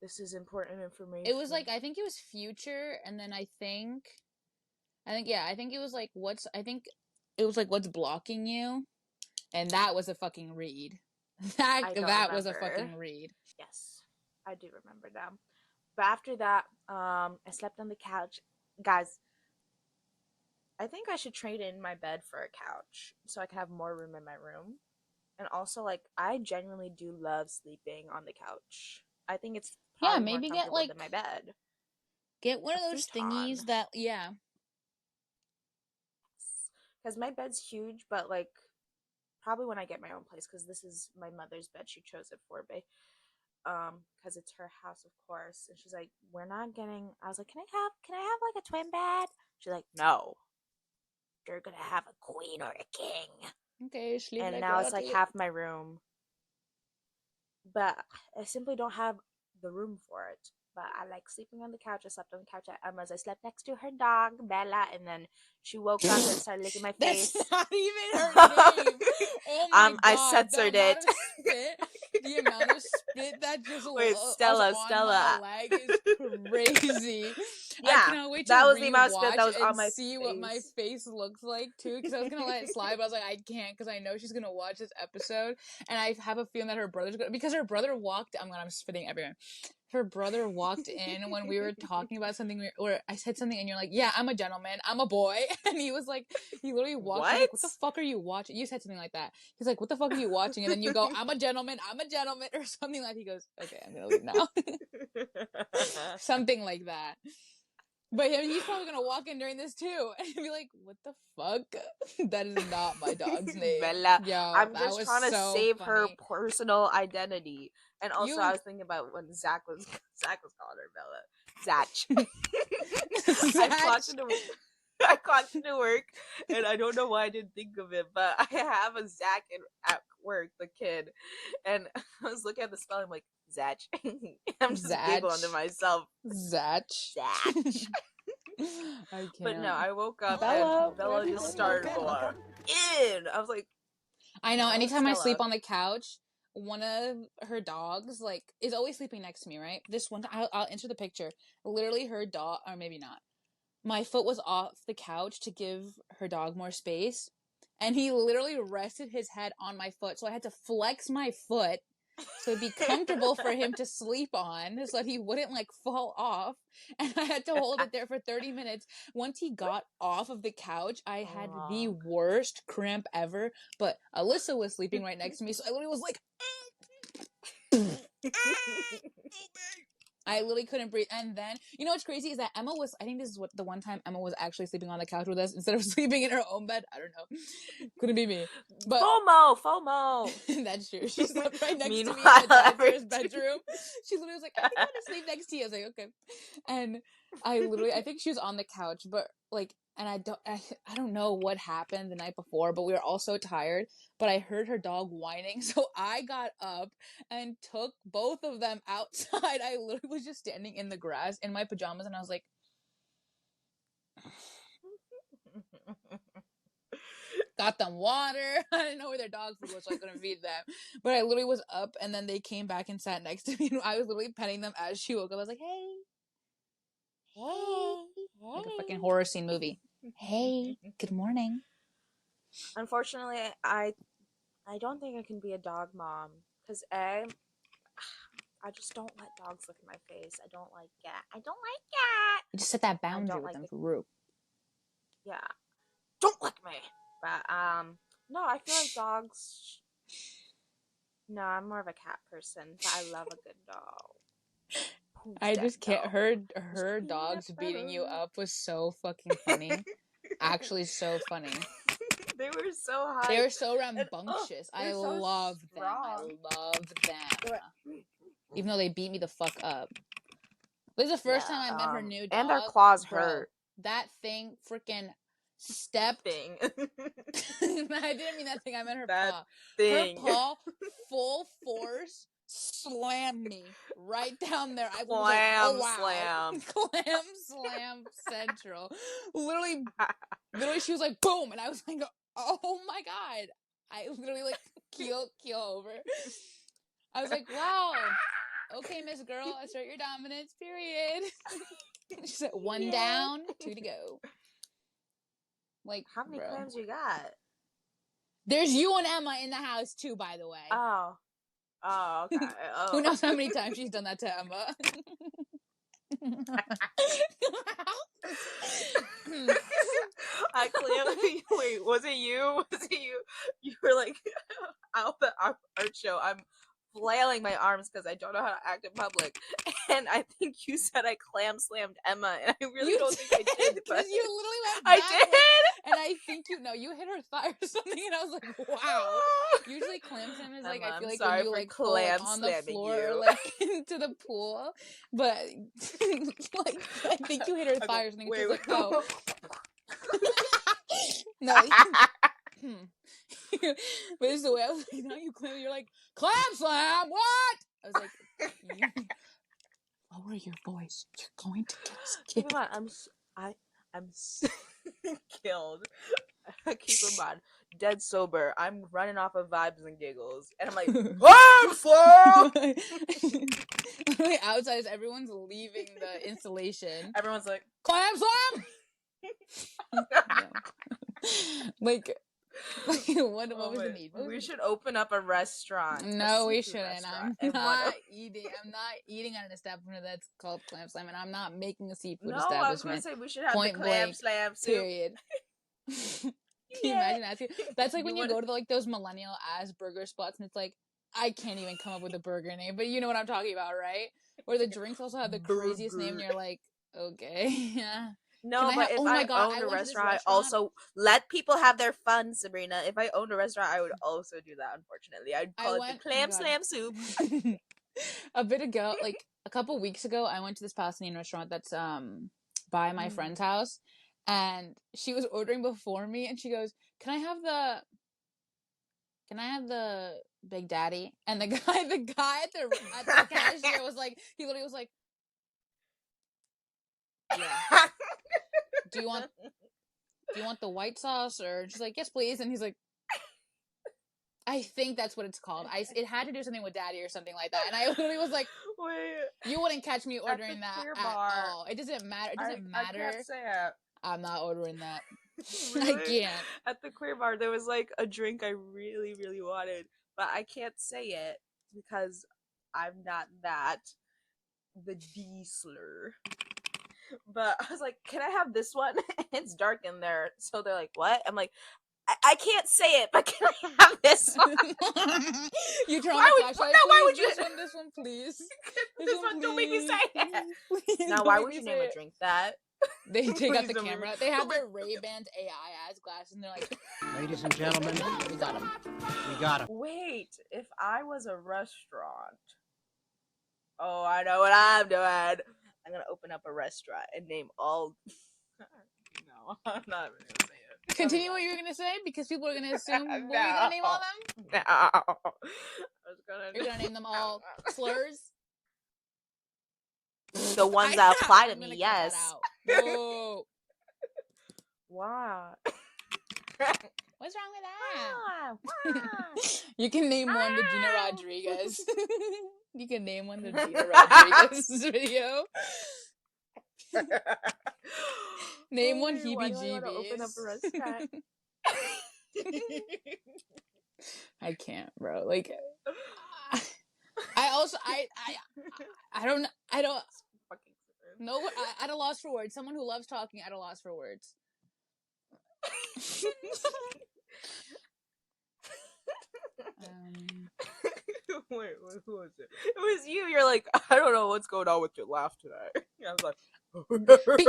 this is important It was information. like I think it was future, and then I think it was like I think it was like what's blocking you, and that was a fucking read. I don't That was a remember. fucking read. Yes, I do remember now. But after that, I slept on the couch. Guys, I think I should trade in my bed for a couch so I can have more room in my room. And also, like, I genuinely do love sleeping on the couch. I think it's Yeah, probably more maybe comfortable than my bed. get one A of those futon. thingies that yeah. Because my bed's huge, but, like, probably when I get my own place, because this is my mother's bed. She chose it for me. Because it's her house, of course. And she's like, we're not getting. I was like, can I have, like, a twin bed? She's like, no. You're gonna have a queen or a king. Okay, sleep And like now it's, like, royalty. half my room. But I simply don't have the room for it. But I like sleeping on the couch. I slept on the couch at Emma's. I slept next to her dog, Bella, and then she woke up and started licking my That's face. not even her name. Oh my I god, the censored amount it. of spit, the amount of spit that just Wait, was Stella, on my Stella. leg is crazy. I Yeah, cannot wait to that was the amount of spit that rewatch was and on my see what my face. face looks like too. Because I was gonna let it slide, but I was like, I can't because I know she's gonna watch this episode, and I have a feeling that her brother's gonna because her brother walked. I'm spitting everywhere. Her brother walked in when we were talking about something, or I said something, and you're like, "Yeah, I'm a gentleman, I'm a boy," and he was like, he literally walked. He's like, "What the What? fuck are you watching?" You said something like that. He's like, "What the fuck are you watching?" And then you go, I'm a gentleman," or something like. He goes, "Okay, I'm gonna leave now," something like that. But he's probably gonna walk in during this too and be like, "What the fuck? That is not my dog's name." Bella. Yo, I'm that just was trying to so save her funny. personal identity. And also, I You, was thinking about when Zach was calling her Bella. Zach. I clocked Satch. into I clocked into work, and I don't know why I didn't think of it, but I have a Zach at work, the kid, and I was looking at the spelling, I'm like, Zach. I'm just giggling to Zatch. myself. Zatch. Zach. I But no, can't. I woke up and Bella, where Bella have you just been? You started okay? going in. I was like, I know, no, anytime I sleep Stella. on the couch, one of her dogs, like, is always sleeping next to me, right? This one time, I'll enter the picture. Literally, her dog, or maybe not. My foot was off the couch to give her dog more space. And he literally rested his head on my foot. So I had to flex my foot so it'd be comfortable for him to sleep on so that he wouldn't like fall off. And I had to hold it there for 30 minutes. Once he got off of the couch, I had the Aw. worst cramp ever. But Alyssa was sleeping right next to me, so I literally was like, I literally couldn't breathe. And then, you know what's crazy is that Emma was, I think this is what the one time Emma was actually sleeping on the couch with us instead of sleeping in her own bed. I don't know. Couldn't be me. But FOMO. that's true. She slept right next to me in Meanwhile, the downstairs everything. bedroom. She literally was like, I think I want to sleep next to you. I was like, okay. And I think she was on the couch, but like, and I don't know what happened the night before, but we were all so tired. But I heard her dog whining, so I got up and took both of them outside. I literally was just standing in the grass in my pajamas, and I was like, got them water. I didn't know where their dog food was, so I couldn't feed them. But I literally was up, and then they came back and sat next to me, and I was literally petting them as she woke up. I was like, hey, hey, like a fucking horror scene movie. Hey, good morning. Unfortunately, I don't think I can be a dog mom because I just don't let dogs look at my face. I don't like cat. I don't like cat. You just set that I boundary don't with like them the for real. yeah. Don't lick me. But no, I feel like dogs. No, I'm more of a cat person, but I love a good dog. Who's I that just can't. dog? Her Mr. Peanut dogs beating you Butter. up was so fucking funny. Actually, so funny. They were so They hype, were so and rambunctious. I they're so loved them. I strong. loved They went, them. Even though they beat me the fuck up. This is the first time yeah, I met her new and their dog. claws Bro, hurt. that thing freaking stepped. Thing, I didn't mean that thing. I meant her that paw. Her thing, paw, full force, slammed me right down there. I was like, oh clam wow. slam. Clam slam central. Literally, she was like, boom. And I was like, oh my God. I literally like keel over. I was like, wow. Okay, Miss Girl, assert your dominance, period. She said, one Yeah. down, two to go. Like, How many bro. clams you got? There's you and Emma in the house too, by the way. Oh, oh, okay. Who Oh, knows how many times she's done that to Emma? I clearly wait. Was it you? Was it you? You were like out the art show. I'm flailing my arms because I don't know how to act in public, and I think you said I clam slammed Emma, and I really You don't think I did, did, but because you literally went I backwards, did. and I think you hit her thigh or something, and I was like, wow. Usually clam slam is like, Emma, I feel I'm like when sorry you for like fall like clam on the slamming floor or you. like into the pool, but like I think you hit her I thigh go, or something. And she wait, was wait. like, oh. No. But this is the way I was like, no, you clam. You're like, clam slam. What? I was like, you lower your voice. You're going to get us Keep in killed. mind, I'm killed. Keep in mind, dead sober. I'm running off of vibes and giggles, and I'm like, clam slam. Outside, as everyone's leaving the installation. Everyone's like, Clam slam. like, what oh was the my, need? we should open up a restaurant, a No, we seafood shouldn't. restaurant, and one of. I'm not eating at an establishment that's called Clam Slam, and I'm not making a seafood No, I was gonna establishment. say we should have the Point clam blank. slam soup. Period. Can you Yeah. imagine asking? That's like You when you want go to like those millennial ass burger spots, and it's like I can't even come up with a burger name, but you know what I'm talking about, right? Where the drinks also have the craziest name, and burger? you're like, okay, yeah. Can No, I have? but if Oh my I god, I owned a went to this restaurant, I restaurant. also let people have their fun, Sabrina. If I owned a restaurant, I would also do that, unfortunately. I'd I call it the went. Oh my clam god. slam soup. A bit ago, like a couple weeks ago, I went to this Palestinian restaurant that's by my Mm. friend's house, and she was ordering before me, and she goes, can I have the Big Daddy?" And the guy at the cashier was like, he literally was like, "Yeah. Do you want the white sauce?" Or she's like, "Yes, please." And he's like, I think that's what it's called. It had to do something with daddy or something like that. And I literally was like, Wait, you wouldn't catch me at the ordering that queer at bar, all. It doesn't matter. It doesn't I can't matter. say it. I'm not ordering that. I Really? can't. At the queer bar, there was like a drink I really, really wanted, but I can't say it. because I'm not that the D slur. But I was like, can I have this one? It's dark in there. So they're like, what? I'm like, I can't say it, but can I have this one? You turn on the flashlight, now, why please. would you? This one, please. This one, Please. don't make me say it. Please, Now, don't why make would me you say name a it. drink that? They take out Please the don't make camera. me- They have don't their make- Ray-Bans AI eyes glasses, and they're like, Ladies and gentlemen, we got him. we got him. Wait, if I was a restaurant, oh, I know what I'm doing. I'm gonna open up a restaurant and name all. No, I'm not even gonna say it. Continue what you were gonna say because people are gonna assume what No. are you gonna name all them? No, I was gonna. You're gonna name them all slurs. The ones that apply to I'm me, gonna cut yes. that out. Whoa. Wow. What's wrong with that? Wow. You can name one the Gina Rodriguez. You can name one the Gina Rodriguez video. Name one Why do I want to open up a heebie-jeebies. restaurant? I can't, bro. Like, I also, I don't know. At a loss for words. Someone who loves talking at a loss for words. Wait, who was it? It was you. You're like, I don't know what's going on with your laugh today. I was like, because we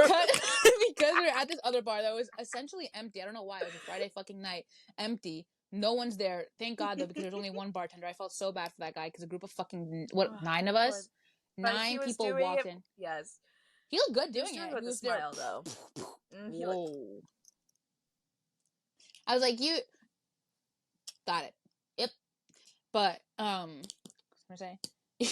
were at this other bar that was essentially empty. I don't know why. It was a Friday fucking night, empty. No one's there. Thank God though, because there's only one bartender. I felt so bad for that guy because a group of fucking 9 of us, But 9 he was people doing walked it. in. Yes, He looked good he was doing doing it. it with He a was there. smile though. Whoa. I was like, you got it. Yep. But what was I say?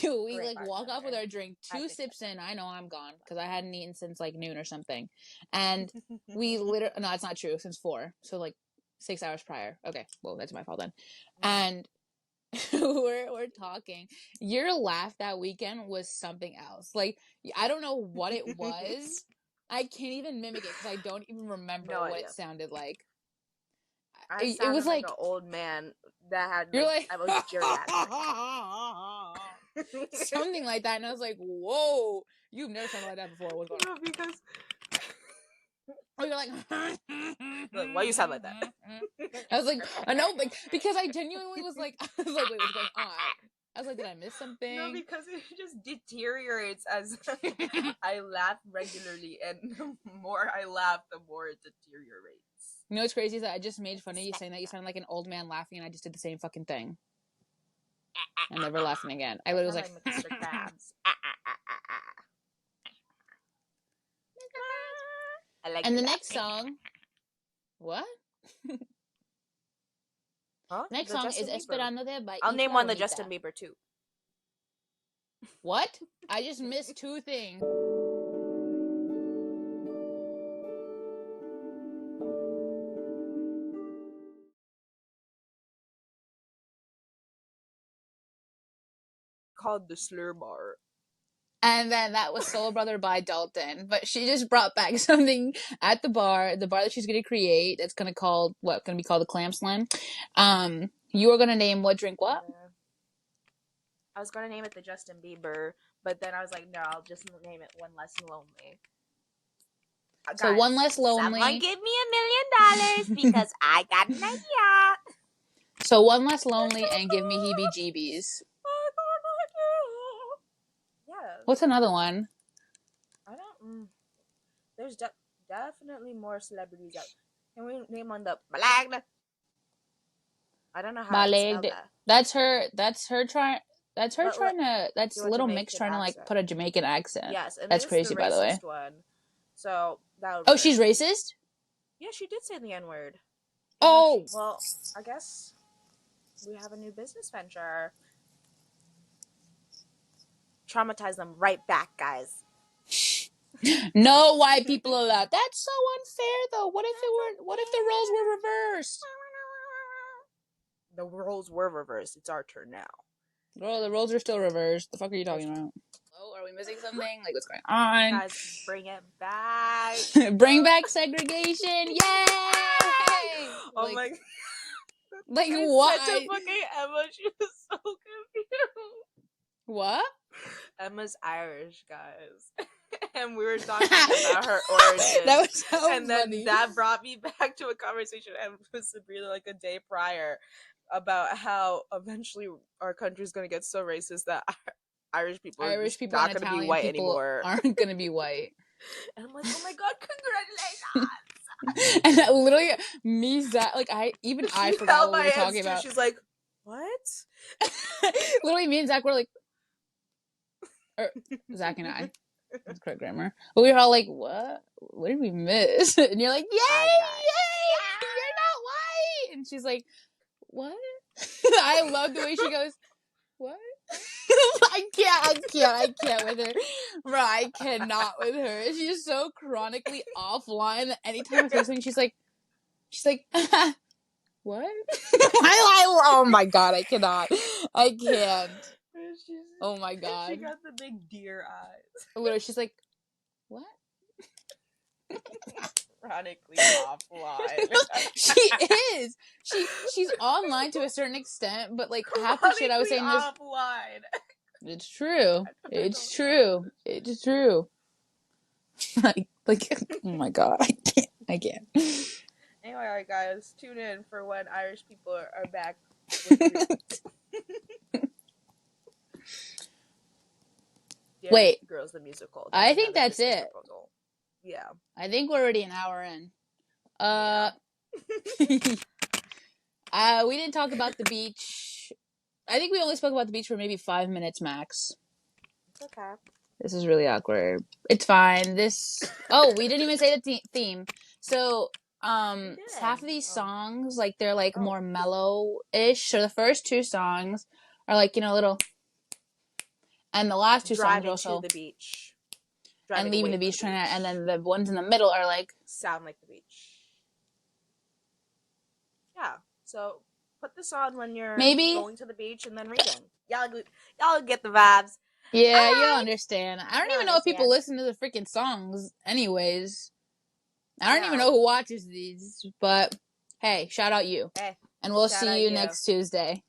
We Great like walk off with bartender. our drink, I 2 think sips in. I know I'm gone because I hadn't eaten since like noon or something, and we literally no, it's not true. Since 4, so like 6 hours prior. Okay, well that's my fault then. And we're talking. Your laugh that weekend was something else. Like I don't know what it was. I can't even mimic it because I don't even remember No what idea. it sounded like. I It sounded was like like an old man that had you're like I was geriatric. something like that, and I was like, "Whoa, you've never sounded like that before." What's going on? No, because Oh, you're like, like, why you sound like that? I was like, I know, like because I genuinely was like, I was like, wait, what's going on? I was like, did I miss something? No, because it just deteriorates as I laugh regularly, and the more I laugh, the more it deteriorates. You know what's crazy is that I just made fun of you saying that you sound like an old man laughing, and I just did the same fucking thing. I'm never laughing again. I literally was like, Mr. Krabs. I like and the that. next song, what? Huh? Next The song Justin is Bieber. Esperándote by I'll name one the Bonita. Justin Bieber too. What? I just missed 2 things. Called the Slur Bar. And then that was Soul Brother by Dalton. But she just brought back something at the bar that she's gonna create. It's gonna be called the Clam Slam. You are gonna name what drink what? I was gonna name it the Justin Bieber, but then I was like, no, I'll just name it One Less Lonely. So Guys, One Less Lonely. Someone give me $1 million because I got an idea. So One Less Lonely and Give Me Heebie-Jeebies. Yeah. What's another one? I don't. There's definitely more celebrities out. Can we name on the Black? I don't know how to spell that. That's her trying. That's But trying to. That's do a Little Mix Jamaican trying to like accent. put a Jamaican accent. Yes, and that's this crazy, the by the way. racist one. So that would Oh, work. she's racist? Yeah, she did say the N-word. Oh. Well, I guess we have a new business venture. Traumatize them right back, guys. No white people allowed. That's so unfair, though. What if the roles were reversed? The roles were reversed. It's our turn now. Girl, the roles are still reversed. The fuck are you talking about? Oh, are we missing something? Like, what's going on? Guys, bring it back. Bring back segregation. Yay! Oh my. Like, I what? said to fucking Emma, she was so confused. What? Emma's Irish, guys. And we were talking about her origin. That was so and then funny. that brought me back to a conversation I had with Sabrina like a day prior about how eventually our country's gonna get so racist that Irish people are Irish just people not and gonna be Italian white people anymore. aren't gonna be white. And I'm like, oh my god, congratulations! And literally, me, Zach, like I She forgot held what we my were hands talking too. about. She's like, what? Literally, me and Zach were like, or Zach and I. That's correct grammar. But we were all like, what? What did we miss? And you're like, yay, yay, you're not white. And she's like, what? I love the way she goes, what? I can't with her. Bro, I cannot with her. She's so chronically offline that anytime I say something, she's like, what? Oh my god, I cannot. I can't. Oh my god. She got the big deer eyes. Literally, she's like, what? Chronically offline. She is. She's online to a certain extent, but like half the shit I was saying this. Offline. It's true. It's true. It's true. like, oh my god, I can't. Anyway, alright, guys, tune in for when Irish people are back. Wait, Girls the Musical. I think that's Christmas it. proposal. Yeah. I think we're already an hour in. Yeah. We didn't talk about the beach. I think we only spoke about the beach for maybe 5 minutes max. It's okay. This is really awkward. It's fine. We didn't even say the theme. So, half of these songs, like, they're, like, more mellow-ish. So the first 2 songs are, like, you know, little... And the last 2 songs are also... to the beach. And leaving the beach, and then the ones in the middle are, like... Sound like the beach. Yeah. So, put this on when you're going to the beach and then reading. Y'all get the vibes. Yeah, you'll understand. I don't even know if people listen to the freaking songs anyways. I don't even know who watches these, but hey, shout out you. Hey, and we'll see you next Tuesday.